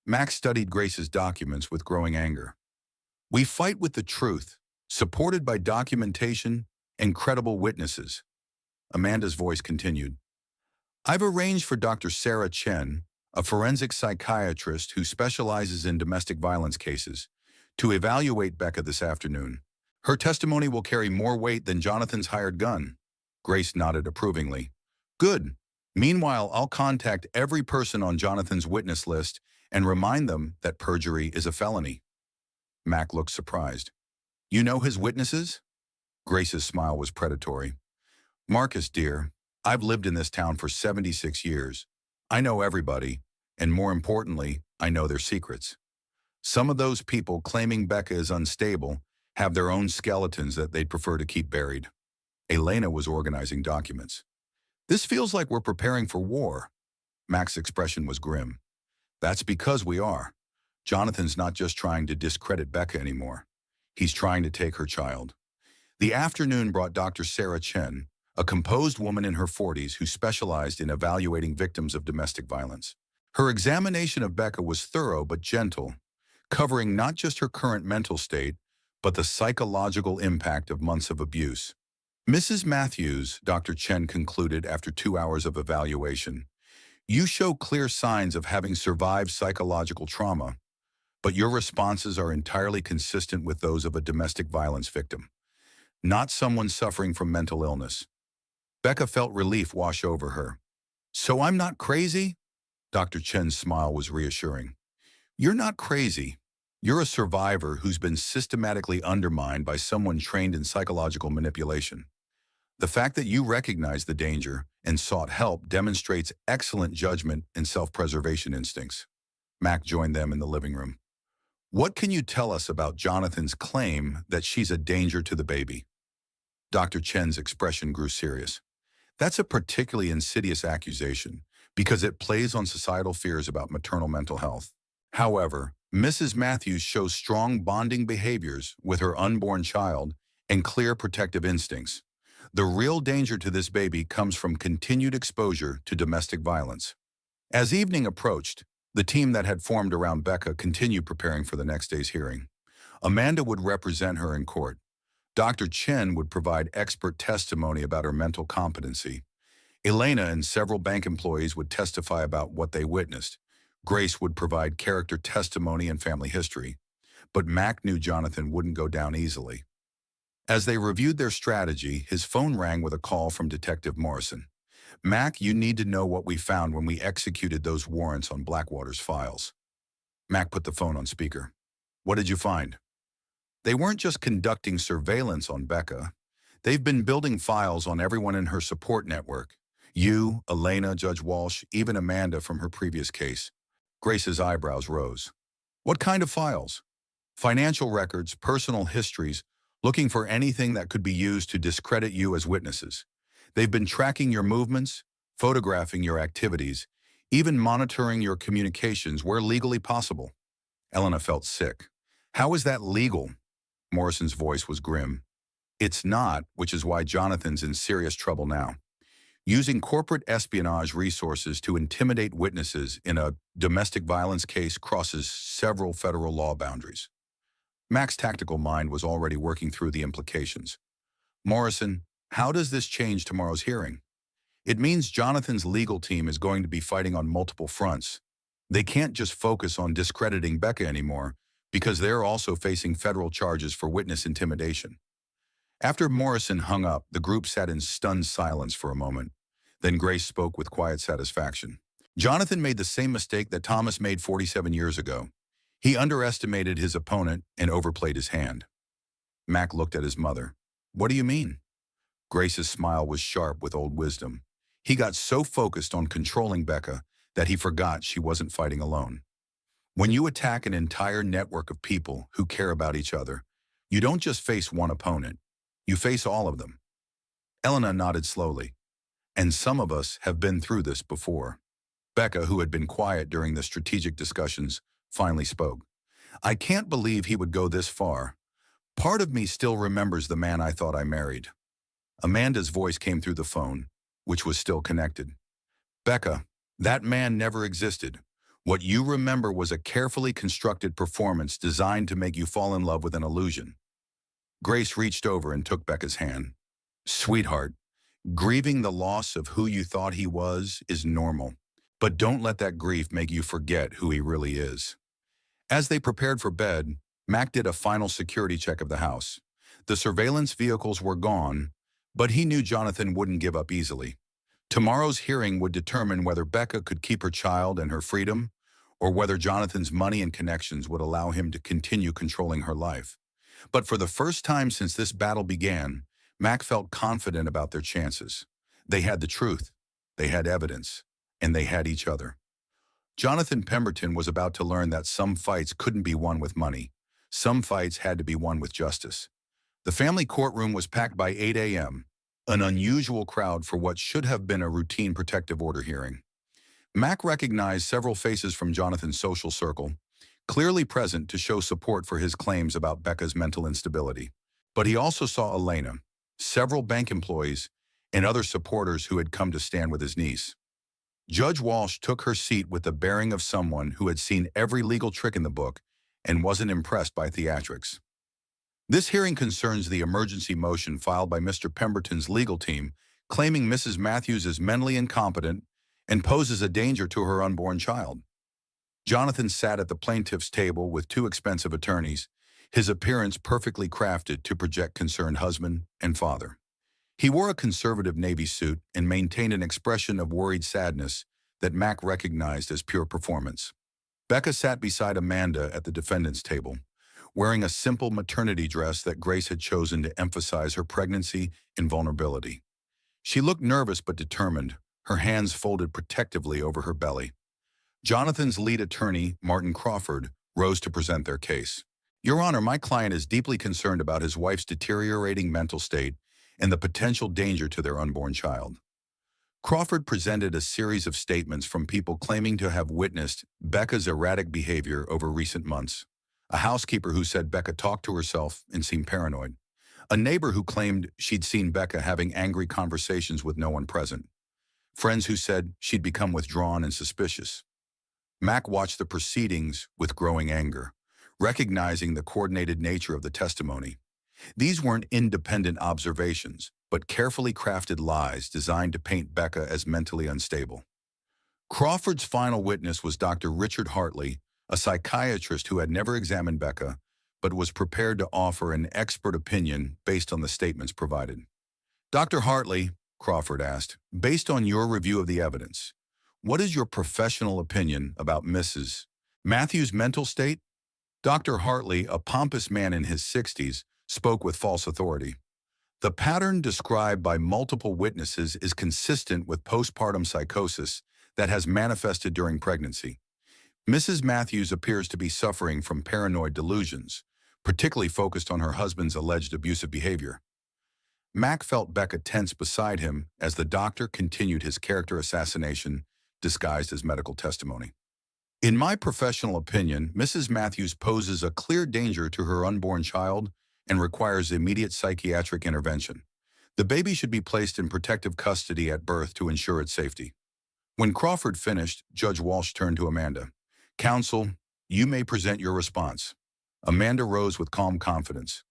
Max studied Grace's documents with growing anger. We fight with the truth, supported by documentation and credible witnesses. Amanda's voice continued. I've arranged for Dr. Sarah Chen, a forensic psychiatrist who specializes in domestic violence cases, to evaluate Becca this afternoon. Her testimony will carry more weight than Jonathan's hired gun. Grace nodded approvingly. Good. Meanwhile, I'll contact every person on Jonathan's witness list and remind them that perjury is a felony. Mac looked surprised. You know his witnesses? Grace's smile was predatory. Marcus, dear, I've lived in this town for 76 years. I know everybody, and more importantly, I know their secrets. Some of those people claiming Becca is unstable have their own skeletons that they'd prefer to keep buried. Elena was organizing documents. This feels like we're preparing for war. Mac's expression was grim. That's because we are. Jonathan's not just trying to discredit Becca anymore. He's trying to take her child. The afternoon brought Dr. Sarah Chen, a composed woman in her 40s who specialized in evaluating victims of domestic violence. Her examination of Becca was thorough but gentle, covering not just her current mental state, but the psychological impact of months of abuse. Mrs. Matthews, Dr. Chen concluded after 2 hours of evaluation, you show clear signs of having survived psychological trauma, but your responses are entirely consistent with those of a domestic violence victim, not someone suffering from mental illness. Becca felt relief wash over her. So I'm not crazy? Dr. Chen's smile was reassuring. You're not crazy. You're a survivor who's been systematically undermined by someone trained in psychological manipulation. The fact that you recognized the danger and sought help demonstrates excellent judgment and self-preservation instincts. Mac joined them in the living room. What can you tell us about Jonathan's claim that she's a danger to the baby? Dr. Chen's expression grew serious. That's a particularly insidious accusation because it plays on societal fears about maternal mental health. However, Mrs. Matthews shows strong bonding behaviors with her unborn child and clear protective instincts. The real danger to this baby comes from continued exposure to domestic violence. As evening approached, the team that had formed around Becca continued preparing for the next day's hearing. Amanda would represent her in court. Dr. Chen would provide expert testimony about her mental competency. Elena and several bank employees would testify about what they witnessed. Grace would provide character testimony and family history. But Mac knew Jonathan wouldn't go down easily. As they reviewed their strategy, his phone rang with a call from Detective Morrison. Mac, you need to know what we found when we executed those warrants on Blackwater's files. Mac put the phone on speaker. What did you find? They weren't just conducting surveillance on Becca. They've been building files on everyone in her support network. You, Elena, Judge Walsh, even Amanda from her previous case. Grace's eyebrows rose. What kind of files? Financial records, personal histories, looking for anything that could be used to discredit you as witnesses. They've been tracking your movements, photographing your activities, even monitoring your communications where legally possible. Elena felt sick. How is that legal? Morrison's voice was grim. It's not, which is why Jonathan's in serious trouble now. Using corporate espionage resources to intimidate witnesses in a domestic violence case crosses several federal law boundaries. Mac's tactical mind was already working through the implications. Morrison, how does this change tomorrow's hearing? It means Jonathan's legal team is going to be fighting on multiple fronts. They can't just focus on discrediting Becca anymore because they're also facing federal charges for witness intimidation. After Morrison hung up, the group sat in stunned silence for a moment. Then Grace spoke with quiet satisfaction. Jonathan made the same mistake that Thomas made 47 years ago. He underestimated his opponent and overplayed his hand. Mac looked at his mother. What do you mean? Grace's smile was sharp with old wisdom. He got so focused on controlling Becca that he forgot she wasn't fighting alone. When you attack an entire network of people who care about each other, you don't just face one opponent, you face all of them. Elena nodded slowly. And some of us have been through this before. Becca, who had been quiet during the strategic discussions, finally spoke. I can't believe he would go this far. Part of me still remembers the man I thought I married. Amanda's voice came through the phone, which was still connected. Becca, that man never existed. What you remember was a carefully constructed performance designed to make you fall in love with an illusion. Grace reached over and took Becca's hand. Sweetheart, grieving the loss of who you thought he was is normal, but don't let that grief make you forget who he really is. As they prepared for bed, Mac did a final security check of the house. The surveillance vehicles were gone, but he knew Jonathan wouldn't give up easily. Tomorrow's hearing would determine whether Becca could keep her child and her freedom, or whether Jonathan's money and connections would allow him to continue controlling her life. But for the first time since this battle began, Mac felt confident about their chances. They had the truth, they had evidence, and they had each other. Jonathan Pemberton was about to learn that some fights couldn't be won with money. Some fights had to be won with justice. The family courtroom was packed by 8 a.m., an unusual crowd for what should have been a routine protective order hearing. Mac recognized several faces from Jonathan's social circle, clearly present to show support for his claims about Becca's mental instability. But he also saw Elena, several bank employees, and other supporters who had come to stand with his niece. Judge Walsh took her seat with the bearing of someone who had seen every legal trick in the book and wasn't impressed by theatrics. This hearing concerns the emergency motion filed by Mr. Pemberton's legal team, claiming Mrs. Matthews is mentally incompetent and poses a danger to her unborn child. Jonathan sat at the plaintiff's table with two expensive attorneys, his appearance perfectly crafted to project concerned husband and father. He wore a conservative navy suit and maintained an expression of worried sadness that Mac recognized as pure performance. Becca sat beside Amanda at the defendant's table, wearing a simple maternity dress that Grace had chosen to emphasize her pregnancy and vulnerability. She looked nervous but determined, her hands folded protectively over her belly. Jonathan's lead attorney, Martin Crawford, rose to present their case. Your Honor, my client is deeply concerned about his wife's deteriorating mental state and the potential danger to their unborn child. Crawford presented a series of statements from people claiming to have witnessed Becca's erratic behavior over recent months. A housekeeper who said Becca talked to herself and seemed paranoid. A neighbor who claimed she'd seen Becca having angry conversations with no one present. Friends who said she'd become withdrawn and suspicious. Mac watched the proceedings with growing anger, recognizing the coordinated nature of the testimony. These weren't independent observations, but carefully crafted lies designed to paint Becca as mentally unstable. Crawford's final witness was Dr. Richard Hartley, a psychiatrist who had never examined Becca, but was prepared to offer an expert opinion based on the statements provided. Dr. Hartley, Crawford asked, based on your review of the evidence, what is your professional opinion about Mrs. Matthews' mental state? Dr. Hartley, a pompous man in his 60s, spoke with false authority. The pattern described by multiple witnesses is consistent with postpartum psychosis that has manifested during pregnancy. Mrs. Matthews appears to be suffering from paranoid delusions, particularly focused on her husband's alleged abusive behavior. Mac felt Becca tense beside him as the doctor continued his character assassination disguised as medical testimony. In my professional opinion, Mrs. Matthews poses a clear danger to her unborn child and requires immediate psychiatric intervention. The baby should be placed in protective custody at birth to ensure its safety. When Crawford finished, Judge Walsh turned to Amanda. Counsel, you may present your response. Amanda rose with calm confidence.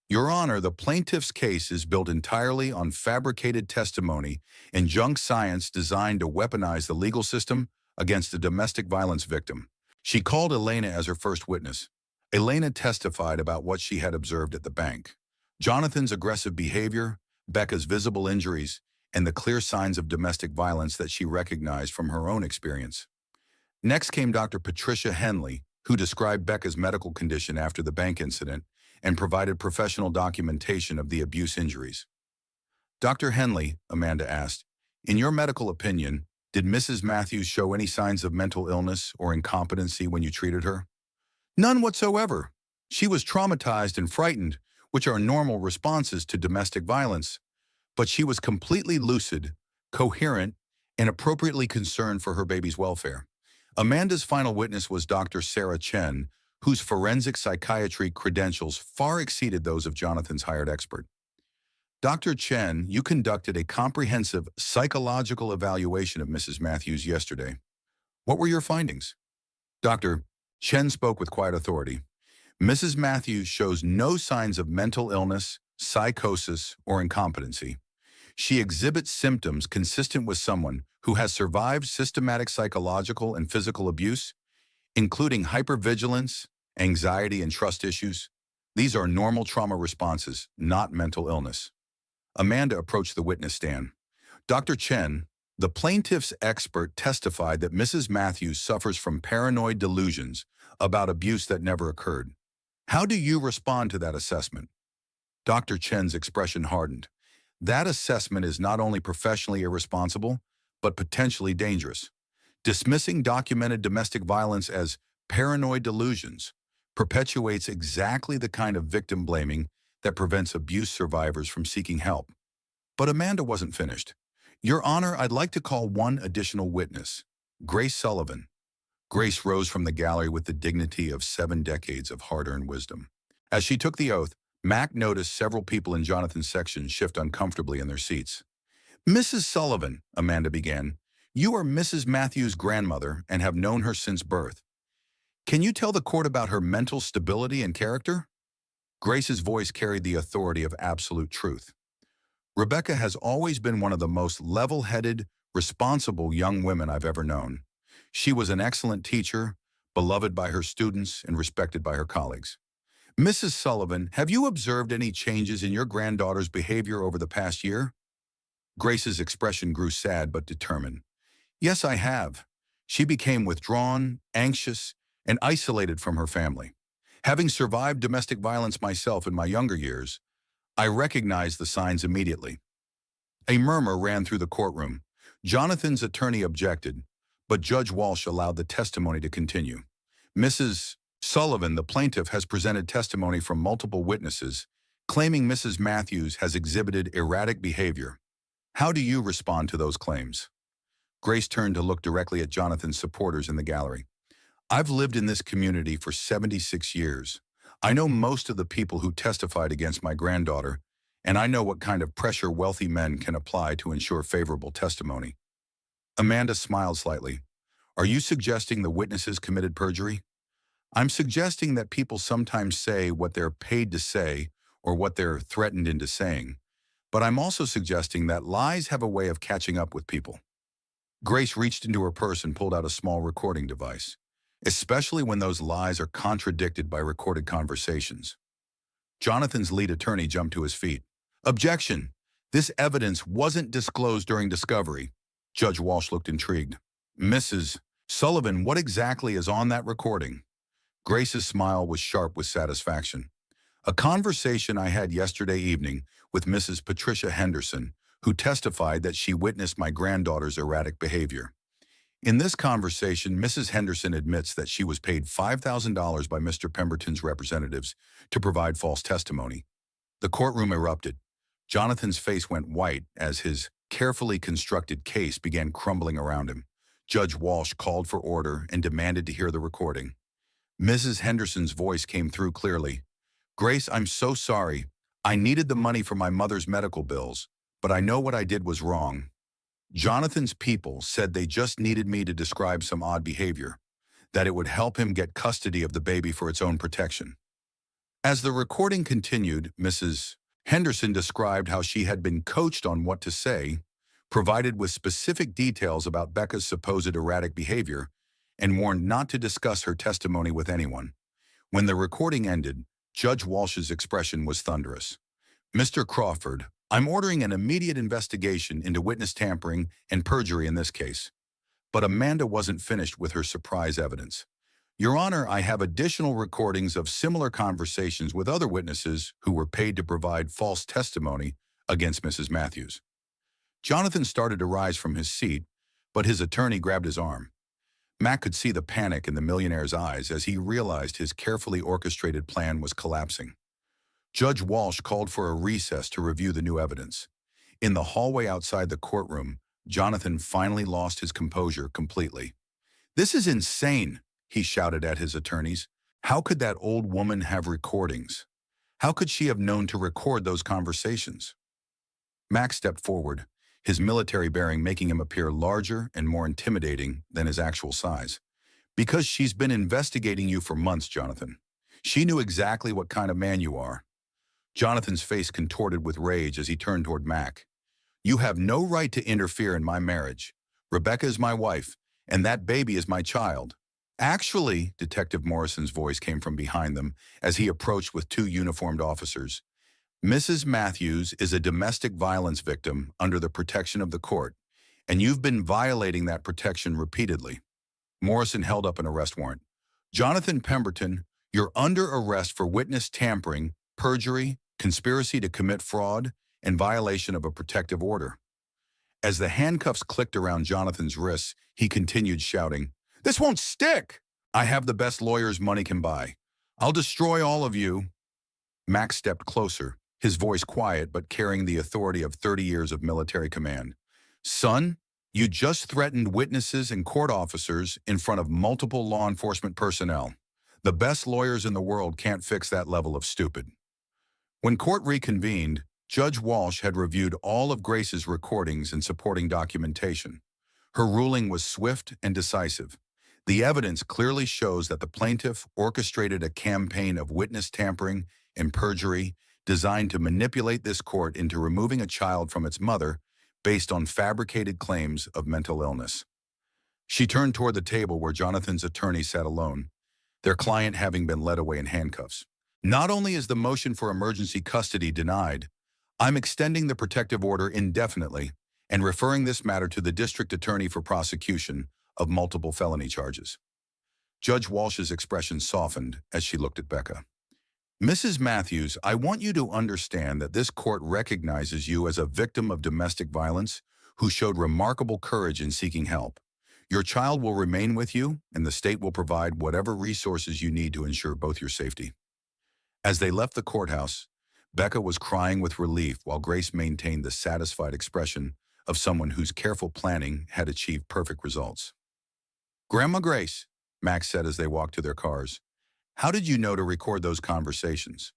Your Honor, the plaintiff's case is built entirely on fabricated testimony and junk science designed to weaponize the legal system against a domestic violence victim. She called Elena as her first witness. Elena testified about what she had observed at the bank. Jonathan's aggressive behavior, Becca's visible injuries, and the clear signs of domestic violence that she recognized from her own experience. Next came Dr. Patricia Henley, who described Becca's medical condition after the bank incident and provided professional documentation of the abuse injuries. Dr. Henley, Amanda asked, in your medical opinion, did Mrs. Matthews show any signs of mental illness or incompetency when you treated her? None whatsoever. She was traumatized and frightened, which are normal responses to domestic violence, but she was completely lucid, coherent, and appropriately concerned for her baby's welfare. Amanda's final witness was Dr. Sarah Chen, whose forensic psychiatry credentials far exceeded those of Jonathan's hired expert. Dr. Chen, you conducted a comprehensive psychological evaluation of Mrs. Matthews yesterday. What were your findings? Dr. Chen spoke with quiet authority. Mrs. Matthews shows no signs of mental illness, psychosis, or incompetency. She exhibits symptoms consistent with someone who has survived systematic psychological and physical abuse, including hypervigilance, anxiety, and trust issues. These are normal trauma responses, not mental illness. Amanda approached the witness stand. Dr. Chen, the plaintiff's expert, testified that Mrs. Matthews suffers from paranoid delusions about abuse that never occurred. How do you respond to that assessment? Dr. Chen's expression hardened. That assessment is not only professionally irresponsible, but potentially dangerous. Dismissing documented domestic violence as paranoid delusions perpetuates exactly the kind of victim blaming that prevents abuse survivors from seeking help. But Amanda wasn't finished. Your Honor, I'd like to call one additional witness, Grace Sullivan. Grace rose from the gallery with the dignity of 7 decades of hard-earned wisdom. As she took the oath, Mac noticed several people in Jonathan's section shift uncomfortably in their seats. Mrs. Sullivan, Amanda began, you are Mrs. Matthews' grandmother and have known her since birth. Can you tell the court about her mental stability and character? Grace's voice carried the authority of absolute truth. Rebecca has always been one of the most level-headed, responsible young women I've ever known. She was an excellent teacher, beloved by her students and respected by her colleagues. Mrs. Sullivan, have you observed any changes in your granddaughter's behavior over the past year? Grace's expression grew sad but determined. Yes, I have. She became withdrawn, anxious, and isolated from her family. Having survived domestic violence myself in my younger years, I recognized the signs immediately. A murmur ran through the courtroom. Jonathan's attorney objected, but Judge Walsh allowed the testimony to continue. Mrs. Sullivan, the plaintiff, has presented testimony from multiple witnesses, claiming Mrs. Matthews has exhibited erratic behavior. How do you respond to those claims? Grace turned to look directly at Jonathan's supporters in the gallery. I've lived in this community for 76 years. I know most of the people who testified against my granddaughter, and I know what kind of pressure wealthy men can apply to ensure favorable testimony. Amanda smiled slightly. Are you suggesting the witnesses committed perjury? I'm suggesting that people sometimes say what they're paid to say or what they're threatened into saying, but I'm also suggesting that lies have a way of catching up with people. Grace reached into her purse and pulled out a small recording device, especially when those lies are contradicted by recorded conversations. Jonathan's lead attorney jumped to his feet. Objection! This evidence wasn't disclosed during discovery. Judge Walsh looked intrigued. Mrs. Sullivan, what exactly is on that recording? Grace's smile was sharp with satisfaction. A conversation I had yesterday evening with Mrs. Patricia Henderson, who testified that she witnessed my granddaughter's erratic behavior. In this conversation, Mrs. Henderson admits that she was paid $5,000 by Mr. Pemberton's representatives to provide false testimony. The courtroom erupted. Jonathan's face went white as his carefully constructed case began crumbling around him. Judge Walsh called for order and demanded to hear the recording. Mrs. Henderson's voice came through clearly. Grace, I'm so sorry. I needed the money for my mother's medical bills, but I know what I did was wrong. Jonathan's people said they just needed me to describe some odd behavior, that it would help him get custody of the baby for its own protection. As the recording continued, Mrs. Henderson described how she had been coached on what to say, provided with specific details about Becca's supposed erratic behavior, and warned not to discuss her testimony with anyone. When the recording ended, Judge Walsh's expression was thunderous. Mr. Crawford, I'm ordering an immediate investigation into witness tampering and perjury in this case. But Amanda wasn't finished with her surprise evidence. Your Honor, I have additional recordings of similar conversations with other witnesses who were paid to provide false testimony against Mrs. Matthews. Jonathan started to rise from his seat, but his attorney grabbed his arm. Matt could see the panic in the millionaire's eyes as he realized his carefully orchestrated plan was collapsing. Judge Walsh called for a recess to review the new evidence. In the hallway outside the courtroom, Jonathan finally lost his composure completely. This is insane, he shouted at his attorneys. How could that old woman have recordings? How could she have known to record those conversations? Max stepped forward, his military bearing making him appear larger and more intimidating than his actual size. Because she's been investigating you for months, Jonathan. She knew exactly what kind of man you are. Jonathan's face contorted with rage as he turned toward Mac. You have no right to interfere in my marriage. Rebecca is my wife, and that baby is my child. Actually, Detective Morrison's voice came from behind them as he approached with two uniformed officers. Mrs. Matthews is a domestic violence victim under the protection of the court, and you've been violating that protection repeatedly. Morrison held up an arrest warrant. Jonathan Pemberton, you're under arrest for witness tampering, perjury, conspiracy to commit fraud, and violation of a protective order. As the handcuffs clicked around Jonathan's wrists, he continued shouting, "This won't stick! I have the best lawyers money can buy. I'll destroy all of you." Max stepped closer, his voice quiet but carrying the authority of 30 years of military command. Son, you just threatened witnesses and court officers in front of multiple law enforcement personnel. The best lawyers in the world can't fix that level of stupid. When court reconvened, Judge Walsh had reviewed all of Grace's recordings and supporting documentation. Her ruling was swift and decisive. The evidence clearly shows that the plaintiff orchestrated a campaign of witness tampering and perjury designed to manipulate this court into removing a child from its mother based on fabricated claims of mental illness. She turned toward the table where Jonathan's attorney sat alone, their client having been led away in handcuffs. Not only is the motion for emergency custody denied, I'm extending the protective order indefinitely and referring this matter to the district attorney for prosecution of multiple felony charges. Judge Walsh's expression softened as she looked at Becca. Mrs. Matthews, I want you to understand that this court recognizes you as a victim of domestic violence who showed remarkable courage in seeking help. Your child will remain with you, and the state will provide whatever resources you need to ensure both your safety. As they left the courthouse, Becca was crying with relief while Grace maintained the satisfied expression of someone whose careful planning had achieved perfect results. Grandma Grace, Max said as they walked to their cars, how did you know to record those conversations?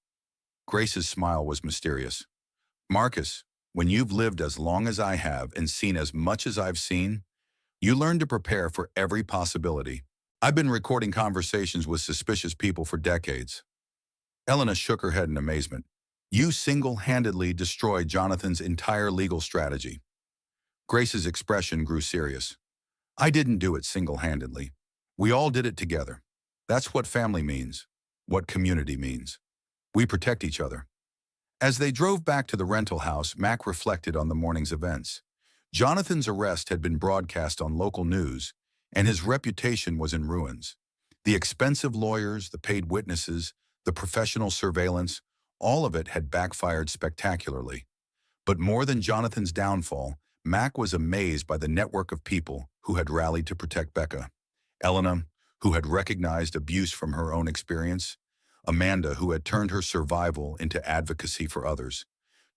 Grace's smile was mysterious. Marcus, when you've lived as long as I have and seen as much as I've seen, you learn to prepare for every possibility. I've been recording conversations with suspicious people for decades. Elena shook her head in amazement. You single-handedly destroyed Jonathan's entire legal strategy. Grace's expression grew serious. I didn't do it single-handedly. We all did it together. That's what family means, what community means. We protect each other. As they drove back to the rental house, Mac reflected on the morning's events. Jonathan's arrest had been broadcast on local news, and his reputation was in ruins. The expensive lawyers, the paid witnesses, the professional surveillance, all of it had backfired spectacularly. But more than Jonathan's downfall, Mac was amazed by the network of people who had rallied to protect Becca. Elena, who had recognized abuse from her own experience. Amanda, who had turned her survival into advocacy for others.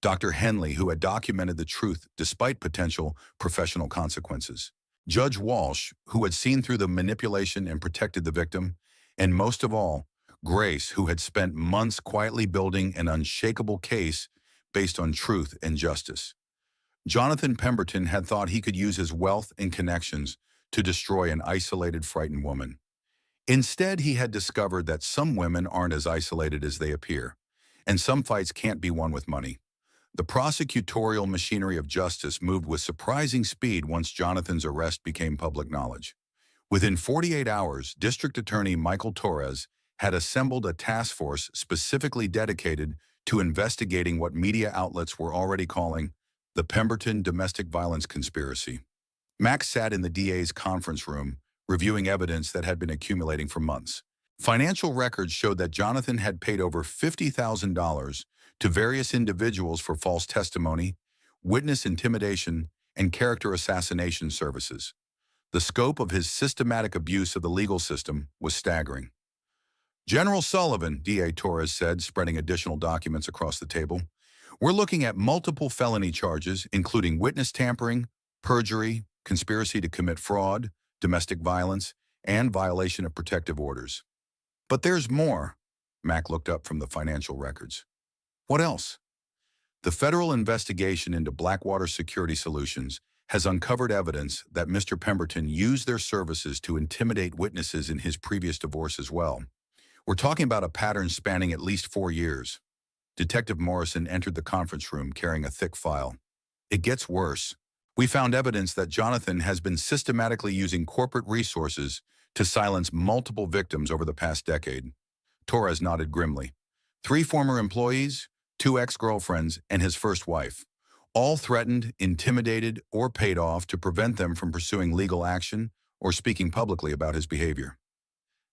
Dr. Henley, who had documented the truth despite potential professional consequences. Judge Walsh, who had seen through the manipulation and protected the victim. And most of all, Grace, who had spent months quietly building an unshakable case based on truth and justice. Jonathan Pemberton had thought he could use his wealth and connections to destroy an isolated, frightened woman. Instead, he had discovered that some women aren't as isolated as they appear, and some fights can't be won with money. The prosecutorial machinery of justice moved with surprising speed once Jonathan's arrest became public knowledge. Within 48 hours, District Attorney Michael Torres had assembled a task force specifically dedicated to investigating what media outlets were already calling the Pemberton domestic violence conspiracy. Max sat in the DA's conference room, reviewing evidence that had been accumulating for months. Financial records showed that Jonathan had paid over $50,000 to various individuals for false testimony, witness intimidation, and character assassination services. The scope of his systematic abuse of the legal system was staggering. General Sullivan, DA Torres said, spreading additional documents across the table, we're looking at multiple felony charges, including witness tampering, perjury, conspiracy to commit fraud, domestic violence, and violation of protective orders. But there's more. Mac looked up from the financial records. What else? The federal investigation into Blackwater Security Solutions has uncovered evidence that Mr. Pemberton used their services to intimidate witnesses in his previous divorce as well. We're talking about a pattern spanning at least 4 years. Detective Morrison entered the conference room carrying a thick file. It gets worse. We found evidence that Jonathan has been systematically using corporate resources to silence multiple victims over the past decade. Torres nodded grimly. 3 former employees, 2 ex-girlfriends, and his first wife. All threatened, intimidated, or paid off to prevent them from pursuing legal action or speaking publicly about his behavior.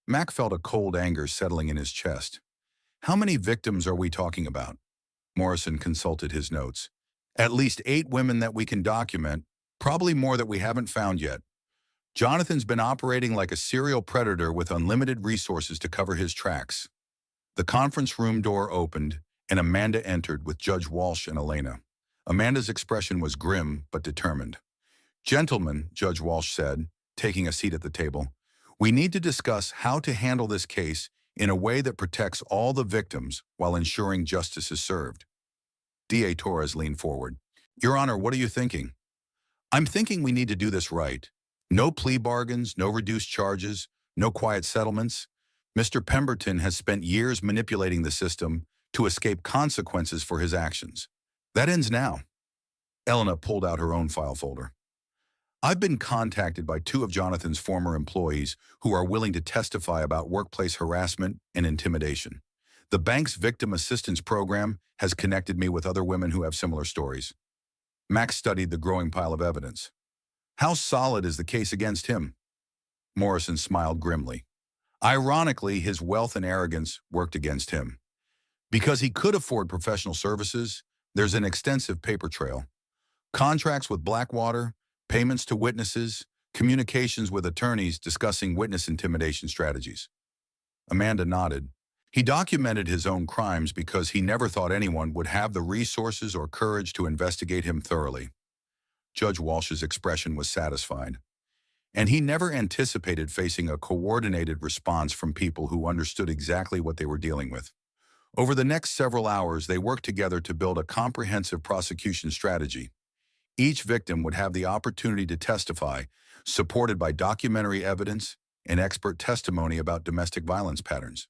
Mac felt a cold anger settling in his chest. How many victims are we talking about? Morrison consulted his notes. At least 8 women that we can document, probably more that we haven't found yet. Jonathan's been operating like a serial predator with unlimited resources to cover his tracks. The conference room door opened, and Amanda entered with Judge Walsh and Elena. Amanda's expression was grim but determined. "Gentlemen," Judge Walsh said, taking a seat at the table, "we need to discuss how to handle this case in a way that protects all the victims while ensuring justice is served." D.A. Torres leaned forward. "Your Honor, what are you thinking?" "I'm thinking we need to do this right. No plea bargains, no reduced charges, no quiet settlements. Mr. Pemberton has spent years manipulating the system to escape consequences for his actions. That ends now." Elena pulled out her own file folder. "I've been contacted by 2 of Jonathan's former employees who are willing to testify about workplace harassment and intimidation. The bank's victim assistance program has connected me with other women who have similar stories." Max studied the growing pile of evidence. "How solid is the case against him?" Morrison smiled grimly. "Ironically, his wealth and arrogance worked against him. Because he could afford professional services, there's an extensive paper trail. Contracts with Blackwater, payments to witnesses, communications with attorneys discussing witness intimidation strategies." Amanda nodded. "He documented his own crimes because he never thought anyone would have the resources or courage to investigate him thoroughly." Judge Walsh's expression was satisfied. "And he never anticipated facing a coordinated response from people who understood exactly what they were dealing with." Over the next several hours, they worked together to build a comprehensive prosecution strategy. Each victim would have the opportunity to testify, supported by documentary evidence and expert testimony about domestic violence patterns.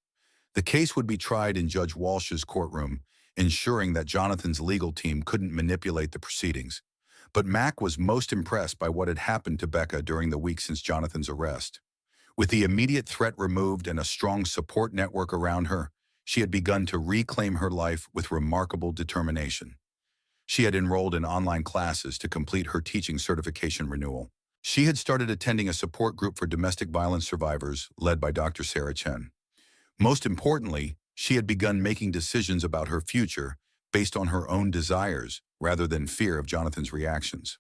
The case would be tried in Judge Walsh's courtroom, ensuring that Jonathan's legal team couldn't manipulate the proceedings. But Mac was most impressed by what had happened to Becca during the week since Jonathan's arrest. With the immediate threat removed and a strong support network around her, she had begun to reclaim her life with remarkable determination. She had enrolled in online classes to complete her teaching certification renewal. She had started attending a support group for domestic violence survivors led by Dr. Sarah Chen. Most importantly, she had begun making decisions about her future based on her own desires rather than fear of Jonathan's reactions.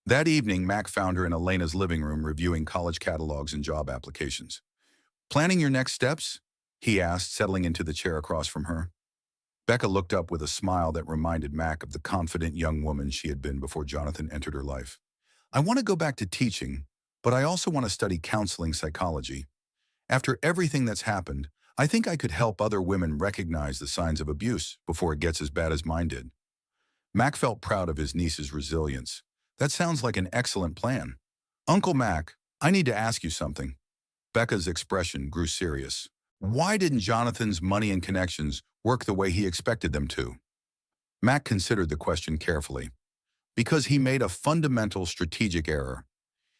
That evening, Mac found her in Elena's living room reviewing college catalogs and job applications. "Planning your next steps?" he asked, settling into the chair across from her. Becca looked up with a smile that reminded Mac of the confident young woman she had been before Jonathan entered her life. "I want to go back to teaching, but I also want to study counseling psychology. After everything that's happened, I think I could help other women recognize the signs of abuse before it gets as bad as mine did." Mac felt proud of his niece's resilience. "That sounds like an excellent plan." "Uncle Mac, I need to ask you something." Becca's expression grew serious. "Why didn't Jonathan's money and connections work the way he expected them to?" Mac considered the question carefully. "Because he made a fundamental strategic error.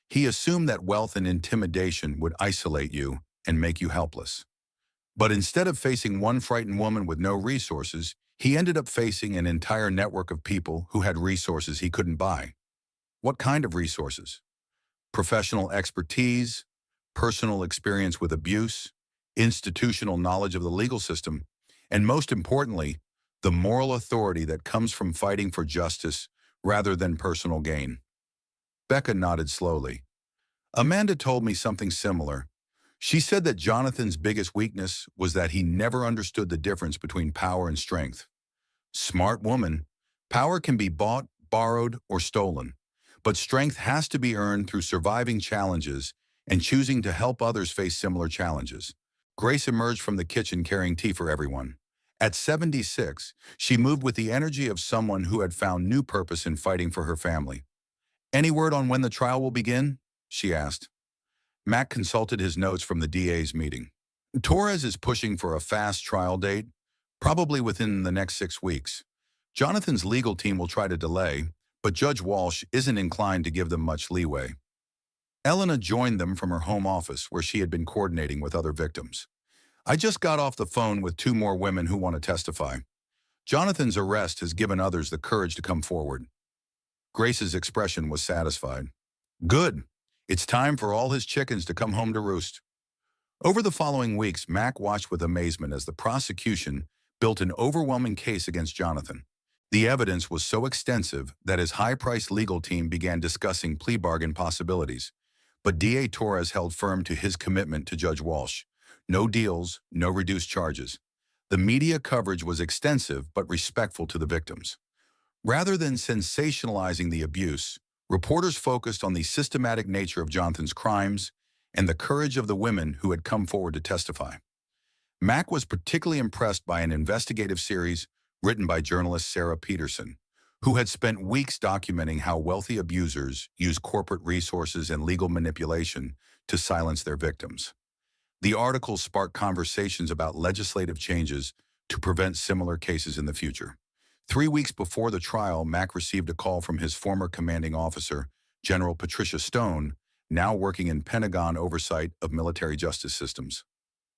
He assumed that wealth and intimidation would isolate you and make you helpless. But instead of facing one frightened woman with no resources, he ended up facing an entire network of people who had resources he couldn't buy." "What kind of resources?" "Professional expertise, personal experience with abuse, institutional knowledge of the legal system, and most importantly, the moral authority that comes from fighting for justice rather than personal gain." Becca nodded slowly. "Amanda told me something similar. She said that Jonathan's biggest weakness was that he never understood the difference between power and strength. Smart woman, power can be bought, borrowed, or stolen, but strength has to be earned through surviving challenges and choosing to help others face similar challenges." Grace emerged from the kitchen carrying tea for everyone. At 76, she moved with the energy of someone who had found new purpose in fighting for her family. "Any word on when the trial will begin?" she asked. Mac consulted his notes from the DA's meeting. "Torres is pushing for a fast trial date, probably within the next 6 weeks. Jonathan's legal team will try to delay, but Judge Walsh isn't inclined to give them much leeway." Elena joined them from her home office where she had been coordinating with other victims. "I just got off the phone with 2 more women who want to testify. Jonathan's arrest has given others the courage to come forward." Grace's expression was satisfied. "Good. It's time for all his chickens to come home to roost." Over the following weeks, Mac watched with amazement as the prosecution built an overwhelming case against Jonathan. The evidence was so extensive that his high-priced legal team began discussing plea bargain possibilities. But DA Torres held firm to his commitment to Judge Walsh. No deals, no reduced charges. The media coverage was extensive but respectful to the victims. Rather than sensationalizing the abuse, reporters focused on the systematic nature of Jonathan's crimes and the courage of the women who had come forward to testify. Mac was particularly impressed by an investigative series written by journalist Sarah Peterson, who had spent weeks documenting how wealthy abusers use corporate resources and legal manipulation to silence their victims. The article sparked conversations about legislative changes to prevent similar cases in the future. 3 weeks before the trial, Mac received a call from his former commanding officer, General Patricia Stone, now working in Pentagon oversight of military justice systems.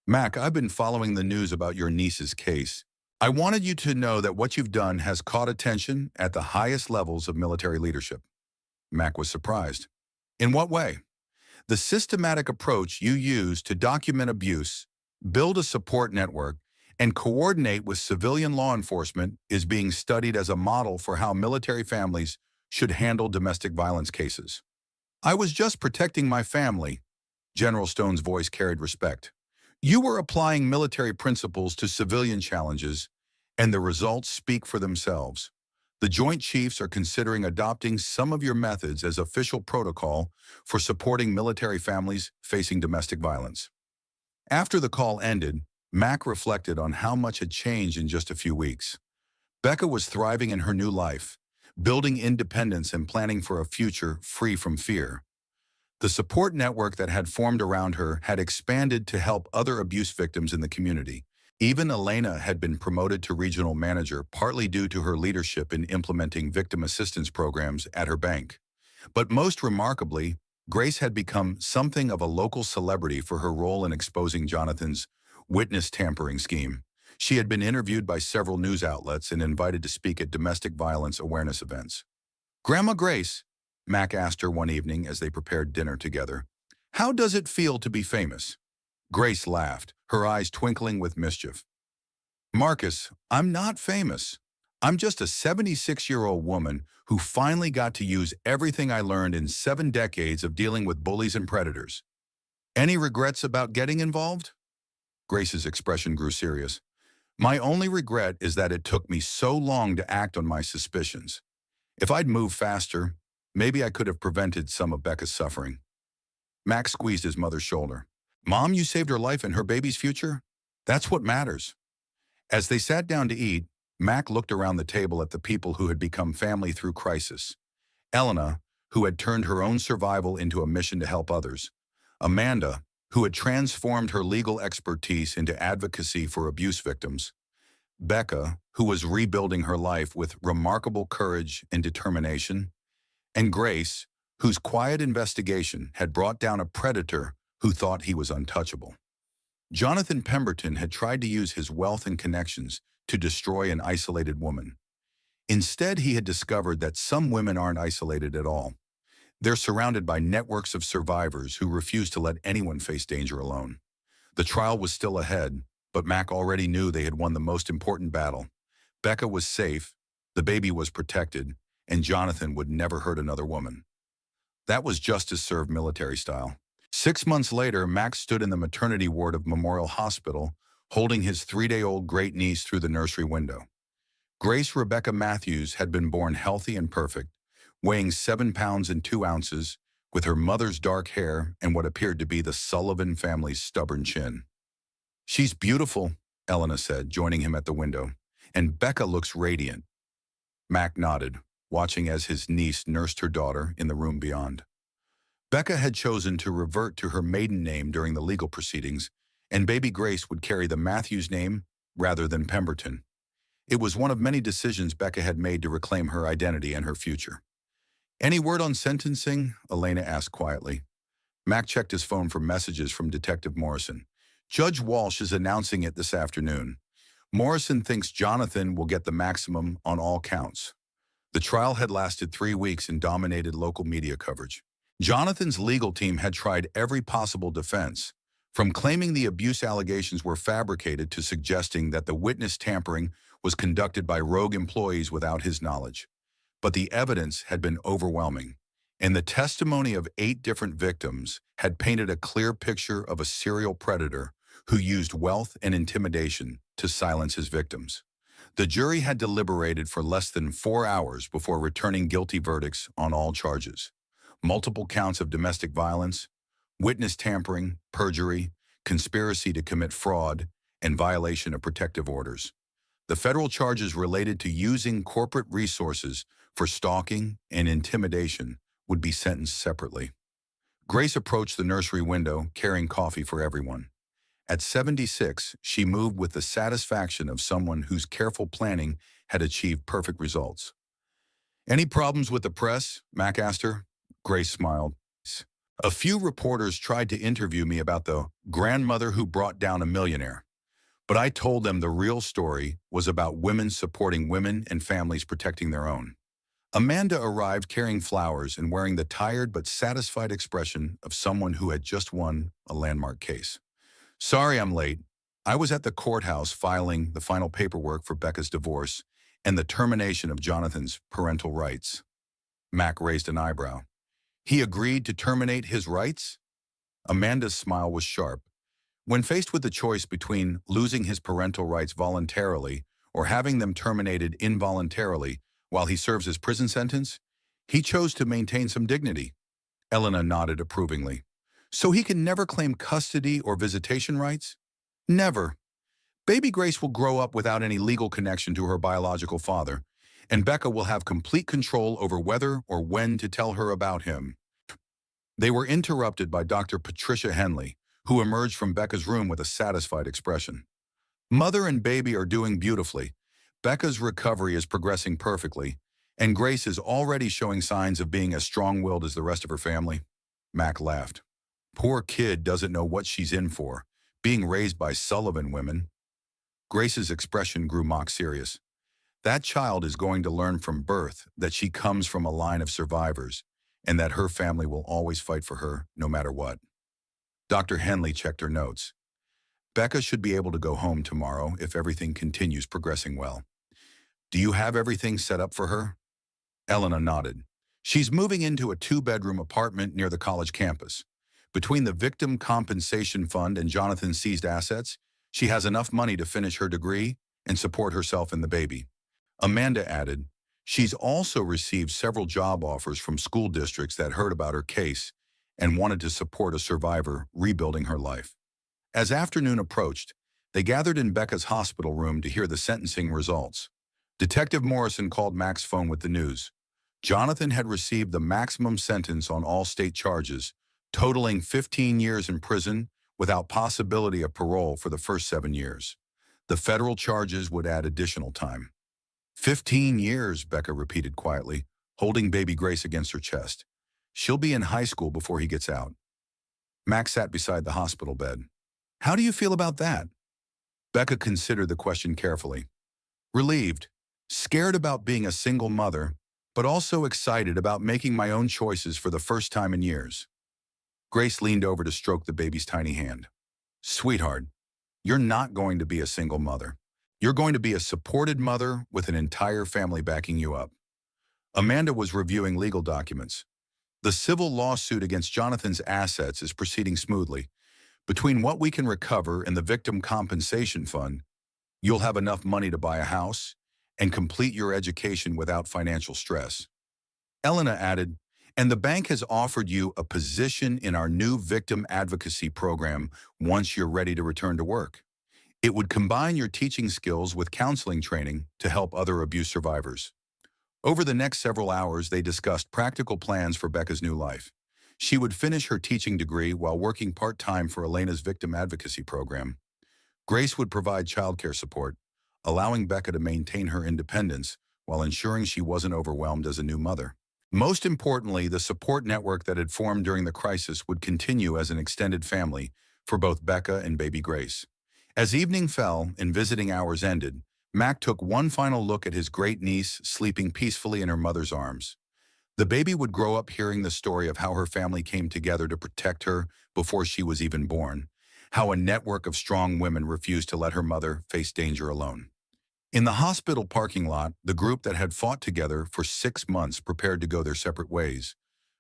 "Mac, I've been following the news about your niece's case. I wanted you to know that what you've done has caught attention at the highest levels of military leadership." Mac was surprised. "In what way?" "The systematic approach you use to document abuse, build a support network, and coordinate with civilian law enforcement is being studied as a model for how military families should handle domestic violence cases." "I was just protecting my family." General Stone's voice carried respect. "You were applying military principles to civilian challenges, and the results speak for themselves. The Joint Chiefs are considering adopting some of your methods as official protocol for supporting military families facing domestic violence." After the call ended, Mac reflected on how much had changed in just a few weeks. Becca was thriving in her new life, building independence and planning for a future free from fear. The support network that had formed around her had expanded to help other abuse victims in the community. Even Elena had been promoted to regional manager, partly due to her leadership in implementing victim assistance programs at her bank. But most remarkably, Grace had become something of a local celebrity for her role in exposing Jonathan's witness tampering scheme. She had been interviewed by several news outlets and invited to speak at domestic violence awareness events. "Grandma Grace," Mac asked her one evening as they prepared dinner together, "how does it feel to be famous?" Grace laughed, her eyes twinkling with mischief. "Marcus, I'm not famous. I'm just a 76-year-old woman who finally got to use everything I learned in 7 decades of dealing with bullies and predators. Any regrets about getting involved?" Grace's expression grew serious. "My only regret is that it took me so long to act on my suspicions. If I'd moved faster, maybe I could have prevented some of Becca's suffering." Max squeezed his mother's shoulder. "Mom, you saved her life and her baby's future? That's what matters." As they sat down to eat, Mac looked around the table at the people who had become family through crisis. Elena, who had turned her own survival into a mission to help others. Amanda, who had transformed her legal expertise into advocacy for abuse victims. Becca, who was rebuilding her life with remarkable courage and determination. And Grace, whose quiet investigation had brought down a predator who thought he was untouchable. Jonathan Pemberton had tried to use his wealth and connections to destroy an isolated woman. Instead, he had discovered that some women aren't isolated at all. They're surrounded by networks of survivors who refuse to let anyone face danger alone. The trial was still ahead, but Mac already knew they had won the most important battle. Becca was safe, the baby was protected, and Jonathan would never hurt another woman. That was justice served military style. 6 months later, Max stood in the maternity ward of Memorial Hospital, holding his 3-day-old great niece through the nursery window. Grace Rebecca Matthews had been born healthy and perfect, weighing 7 pounds and 2 ounces, with her mother's dark hair and what appeared to be the Sullivan family's stubborn chin. "She's beautiful," Elena said, joining him at the window. And Becca looks radiant. Mac nodded, watching as his niece nursed her daughter in the room beyond. Becca had chosen to revert to her maiden name during the legal proceedings, and baby Grace would carry the Matthews name rather than Pemberton. It was one of many decisions Becca had made to reclaim her identity and her future. "Any word on sentencing?" Elena asked quietly. Mac checked his phone for messages from Detective Morrison. "Judge Walsh is announcing it this afternoon. Morrison thinks Jonathan will get the maximum on all counts." The trial had lasted 3 weeks and dominated local media coverage. Jonathan's legal team had tried every possible defense, from claiming the abuse allegations were fabricated to suggesting that the witness tampering was conducted by rogue employees without his knowledge. But the evidence had been overwhelming, and the testimony of 8 different victims had painted a clear picture of a serial predator who used wealth and intimidation to silence his victims. The jury had deliberated for less than 4 hours before returning guilty verdicts on all charges: multiple counts of domestic violence, witness tampering, perjury, conspiracy to commit fraud, and violation of protective orders. The federal charges related to using corporate resources for stalking and intimidation would be sentenced separately. Grace approached the nursery window, carrying coffee for everyone. At 76, she moved with the satisfaction of someone whose careful planning had achieved perfect results. "Any problems with the press?" Mac asked her. Grace smiled. "A few reporters tried to interview me about the grandmother who brought down a millionaire. But I told them the real story was about women supporting women and families protecting their own." Amanda arrived carrying flowers and wearing the tired but satisfied expression of someone who had just won a landmark case. "Sorry I'm late. I was at the courthouse filing the final paperwork for Becca's divorce and the termination of Jonathan's parental rights." Mac raised an eyebrow. "He agreed to terminate his rights?" Amanda's smile was sharp. When faced with the choice between losing his parental rights voluntarily or having them terminated involuntarily while he serves his prison sentence, he chose to maintain some dignity. Elena nodded approvingly. "So he can never claim custody or visitation rights?" "Never. Baby Grace will grow up without any legal connection to her biological father, and Becca will have complete control over whether or when to tell her about him." They were interrupted by Dr. Patricia Henley, who emerged from Becca's room with a satisfied expression. "Mother and baby are doing beautifully. Becca's recovery is progressing perfectly, and Grace is already showing signs of being as strong-willed as the rest of her family." Mac laughed. "Poor kid doesn't know what she's in for, being raised by Sullivan women." Grace's expression grew mock serious. "That child is going to learn from birth that she comes from a line of survivors, and that her family will always fight for her no matter what." Dr. Henley checked her notes. "Becca should be able to go home tomorrow if everything continues progressing well. Do you have everything set up for her?" Elena nodded. "She's moving into a 2-bedroom apartment near the college campus. Between the Victim Compensation Fund and Jonathan's seized assets, she has enough money to finish her degree and support herself and the baby." Amanda added, "She's also received several job offers from school districts that heard about her case and wanted to support a survivor rebuilding her life." As afternoon approached, they gathered in Becca's hospital room to hear the sentencing results. Detective Morrison called Mac's phone with the news. Jonathan had received the maximum sentence on all state charges, totaling 15 years in prison without possibility of parole for the first 7 years. The federal charges would add additional time. 15 years, Becca repeated quietly, holding baby Grace against her chest. "She'll be in high school before he gets out." Mac sat beside the hospital bed. "How do you feel about that?" Becca considered the question carefully. "Relieved, scared about being a single mother, but also excited about making my own choices for the first time in years." Grace leaned over to stroke the baby's tiny hand. "Sweetheart, you're not going to be a single mother. You're going to be a supported mother with an entire family backing you up." Amanda was reviewing legal documents. "The civil lawsuit against Jonathan's assets is proceeding smoothly. Between what we can recover and the Victim Compensation Fund, you'll have enough money to buy a house and complete your education without financial stress." Elena added, "And the bank has offered you a position in our new victim advocacy program once you're ready to return to work." It would combine your teaching skills with counseling training to help other abuse survivors. Over the next several hours, they discussed practical plans for Becca's new life. She would finish her teaching degree while working part-time for Elena's victim advocacy program. Grace would provide childcare support, allowing Becca to maintain her independence while ensuring she wasn't overwhelmed as a new mother. Most importantly, the support network that had formed during the crisis would continue as an extended family for both Becca and baby Grace. As evening fell and visiting hours ended, Mac took one final look at his great niece sleeping peacefully in her mother's arms. The baby would grow up hearing the story of how her family came together to protect her before she was even born, how a network of strong women refused to let her mother face danger alone. In the hospital parking lot, the group that had fought together for 6 months prepared to go their separate ways,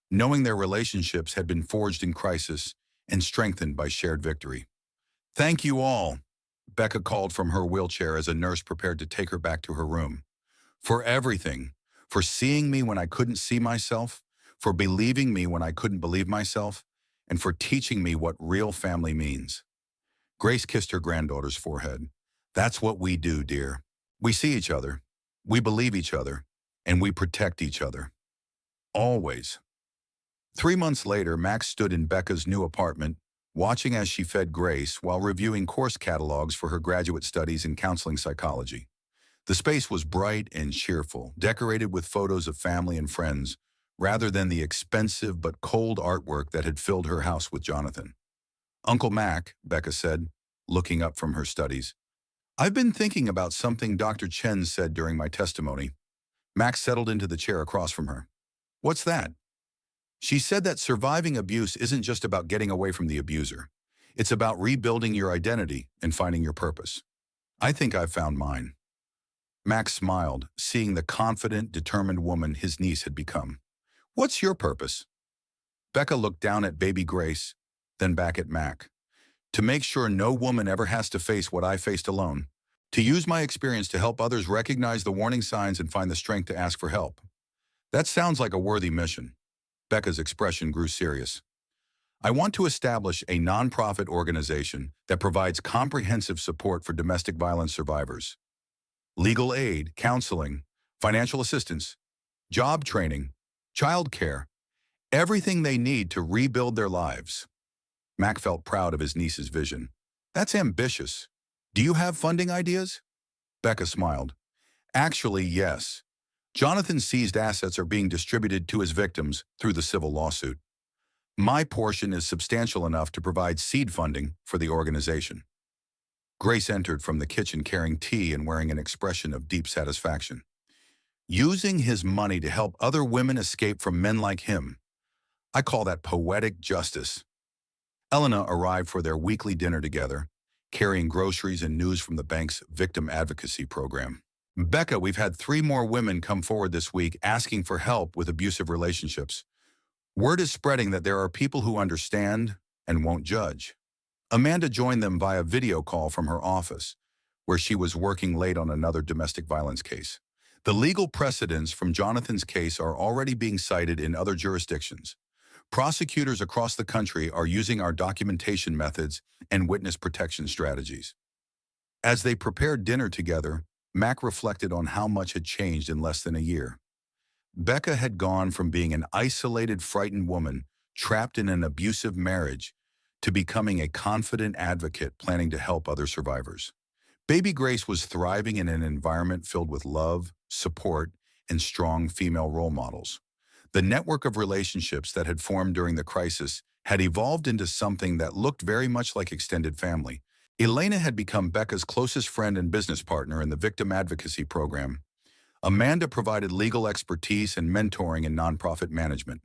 knowing their relationships had been forged in crisis and strengthened by shared victory. "Thank you all," Becca called from her wheelchair as a nurse prepared to take her back to her room. "For everything, for seeing me when I couldn't see myself, for believing me when I couldn't believe myself, and for teaching me what real family means." Grace kissed her granddaughter's forehead. "That's what we do, dear. We see each other, we believe each other, and we protect each other. Always." 3 months later, Max stood in Becca's new apartment, watching as she fed Grace while reviewing course catalogs for her graduate studies in counseling psychology. The space was bright and cheerful, decorated with photos of family and friends, rather than the expensive but cold artwork that had filled her house with Jonathan. "Uncle Mac," Becca said, looking up from her studies, "I've been thinking about something Dr. Chen said during my testimony." Max settled into the chair across from her. "What's that?" "She said that surviving abuse isn't just about getting away from the abuser. It's about rebuilding your identity and finding your purpose. I think I've found mine." Max smiled, seeing the confident, determined woman his niece had become. "What's your purpose?" Becca looked down at baby Grace, then back at Mac. "To make sure no woman ever has to face what I faced alone. To use my experience to help others recognize the warning signs and find the strength to ask for help." "That sounds like a worthy mission." Becca's expression grew serious. "I want to establish a nonprofit organization that provides comprehensive support for domestic violence survivors. Legal aid, counseling, financial assistance, job training, child care, everything they need to rebuild their lives." Mac felt proud of his niece's vision. "That's ambitious. Do you have funding ideas?" Becca smiled. "Actually, yes. Jonathan's seized assets are being distributed to his victims through the civil lawsuit. My portion is substantial enough to provide seed funding for the organization." Grace entered from the kitchen carrying tea and wearing an expression of deep satisfaction. "Using his money to help other women escape from men like him. I call that poetic justice." Elena arrived for their weekly dinner together, carrying groceries and news from the bank's victim advocacy program. "Becca, we've had 3 more women come forward this week asking for help with abusive relationships. Word is spreading that there are people who understand and won't judge." Amanda joined them via video call from her office, where she was working late on another domestic violence case. The legal precedents from Jonathan's case are already being cited in other jurisdictions. Prosecutors across the country are using our documentation methods and witness protection strategies. As they prepared dinner together, Mac reflected on how much had changed in less than a year. Becca had gone from being an isolated, frightened woman trapped in an abusive marriage to becoming a confident advocate planning to help other survivors. Baby Grace was thriving in an environment filled with love, support, and strong female role models. The network of relationships that had formed during the crisis had evolved into something that looked very much like extended family. Elena had become Becca's closest friend and business partner in the victim advocacy program. Amanda provided legal expertise and mentoring in nonprofit management.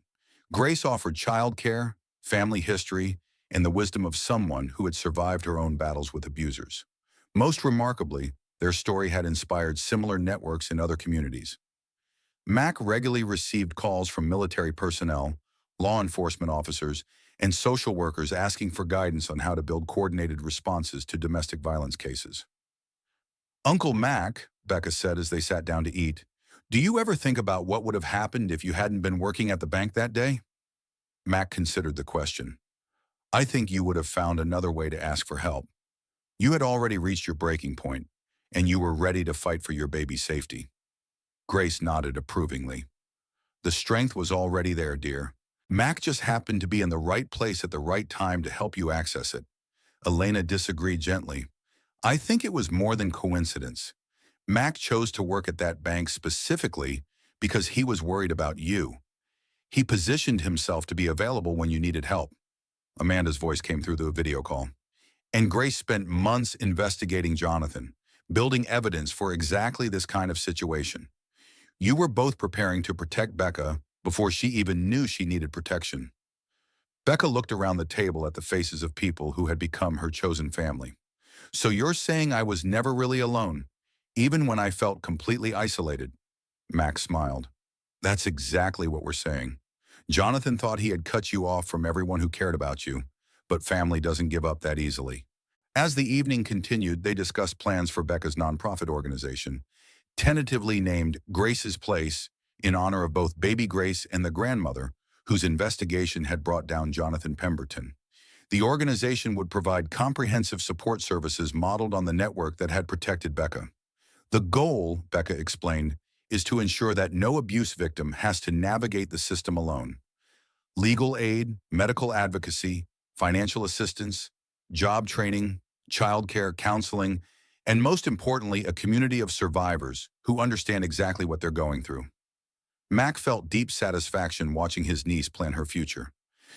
Grace offered childcare, family history, and the wisdom of someone who had survived her own battles with abusers. Most remarkably, their story had inspired similar networks in other communities. Mac regularly received calls from military personnel, law enforcement officers, and social workers asking for guidance on how to build coordinated responses to domestic violence cases. "Uncle Mac," Becca said as they sat down to eat, "do you ever think about what would have happened if you hadn't been working at the bank that day?" Mac considered the question. "I think you would have found another way to ask for help." You had already reached your breaking point, and you were ready to fight for your baby's safety. Grace nodded approvingly. The strength was already there, dear. Mac just happened to be in the right place at the right time to help you access it. Elena disagreed gently. I think it was more than coincidence. Mac chose to work at that bank specifically because he was worried about you. He positioned himself to be available when you needed help. Amanda's voice came through the video call. And Grace spent months investigating Jonathan, building evidence for exactly this kind of situation. You were both preparing to protect Becca before she even knew she needed protection. Becca looked around the table at the faces of people who had become her chosen family. So you're saying I was never really alone, even when I felt completely isolated? Max smiled. That's exactly what we're saying. Jonathan thought he had cut you off from everyone who cared about you, but family doesn't give up that easily. As the evening continued, they discussed plans for Becca's nonprofit organization, tentatively named Grace's Place in honor of both baby Grace and the grandmother, whose investigation had brought down Jonathan Pemberton. The organization would provide comprehensive support services modeled on the network that had protected Becca. The goal, Becca explained, is to ensure that no abuse victim has to navigate the system alone. Legal aid, medical advocacy, financial assistance, job training, childcare, counseling, and most importantly, a community of survivors who understand exactly what they're going through. Mac felt deep satisfaction watching his niece plan her future.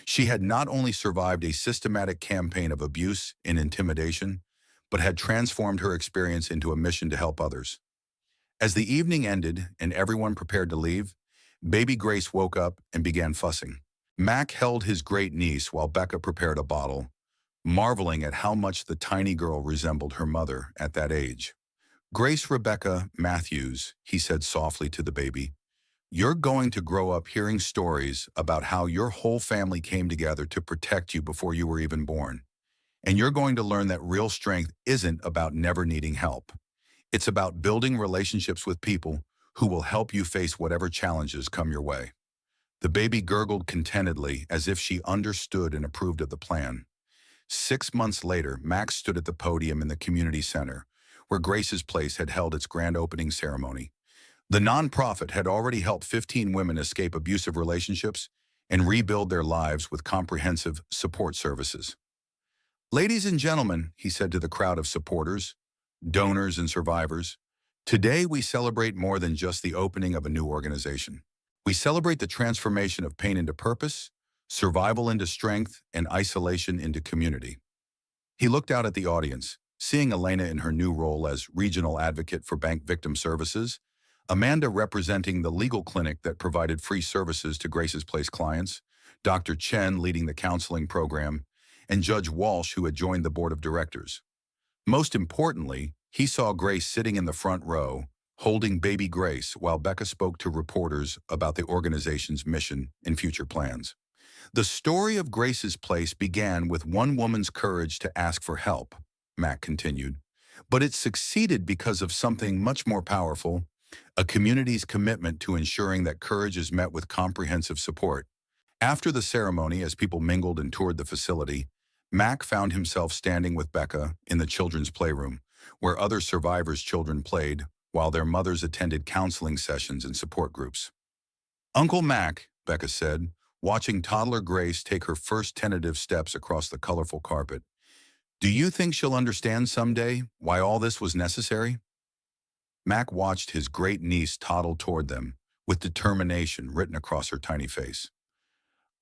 She had not only survived a systematic campaign of abuse and intimidation, but had transformed her experience into a mission to help others. As the evening ended and everyone prepared to leave, baby Grace woke up and began fussing. Mac held his great niece while Becca prepared a bottle, marveling at how much the tiny girl resembled her mother at that age. Grace Rebecca Matthews, he said softly to the baby, you're going to grow up hearing stories about how your whole family came together to protect you before you were even born. And you're going to learn that real strength isn't about never needing help. It's about building relationships with people who will help you face whatever challenges come your way. The baby gurgled contentedly as if she understood and approved of the plan. 6 months later, Max stood at the podium in the community center, where Grace's Place had held its grand opening ceremony. The nonprofit had already helped 15 women escape abusive relationships and rebuild their lives with comprehensive support services. Ladies and gentlemen, he said to the crowd of supporters, donors, and survivors, today we celebrate more than just the opening of a new organization. We celebrate the transformation of pain into purpose, survival into strength, and isolation into community. He looked out at the audience, seeing Elena in her new role as regional advocate for bank victim services, Amanda representing the legal clinic that provided free services to Grace's Place clients, Dr. Chen leading the counseling program, and Judge Walsh, who had joined the board of directors. Most importantly, he saw Grace sitting in the front row, holding baby Grace while Becca spoke to reporters about the organization's mission and future plans. The story of Grace's Place began with one woman's courage to ask for help, Mac continued, but it succeeded because of something much more powerful, a community's commitment to ensuring that courage is met with comprehensive support. After the ceremony, as people mingled and toured the facility, Mac found himself standing with Becca in the children's playroom, where other survivors' children played while their mothers attended counseling sessions and support groups. Uncle Mac, Becca said, watching toddler Grace take her first tentative steps across the colorful carpet, do you think she'll understand someday why all this was necessary? Mac watched his great niece toddle toward them, with determination written across her tiny face.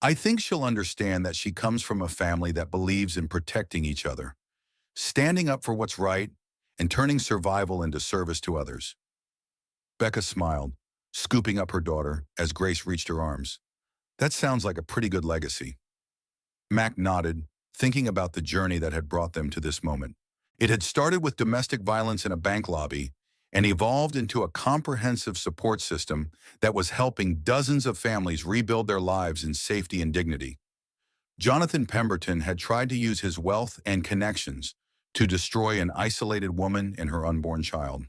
I think she'll understand that she comes from a family that believes in protecting each other, standing up for what's right, and turning survival into service to others. Becca smiled, scooping up her daughter as Grace reached her arms. That sounds like a pretty good legacy. Mac nodded, thinking about the journey that had brought them to this moment. It had started with domestic violence in a bank lobby and evolved into a comprehensive support system that was helping dozens of families rebuild their lives in safety and dignity. Jonathan Pemberton had tried to use his wealth and connections to destroy an isolated woman and her unborn child.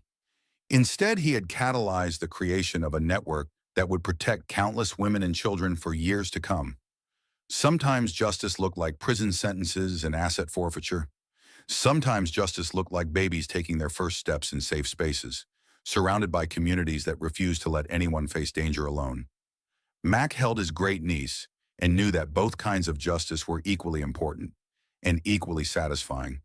Instead, he had catalyzed the creation of a network that would protect countless women and children for years to come. Sometimes justice looked like prison sentences and asset forfeiture. Sometimes justice looked like babies taking their first steps in safe spaces, surrounded by communities that refused to let anyone face danger alone. Mac held his great niece and knew that both kinds of justice were equally important and equally satisfying.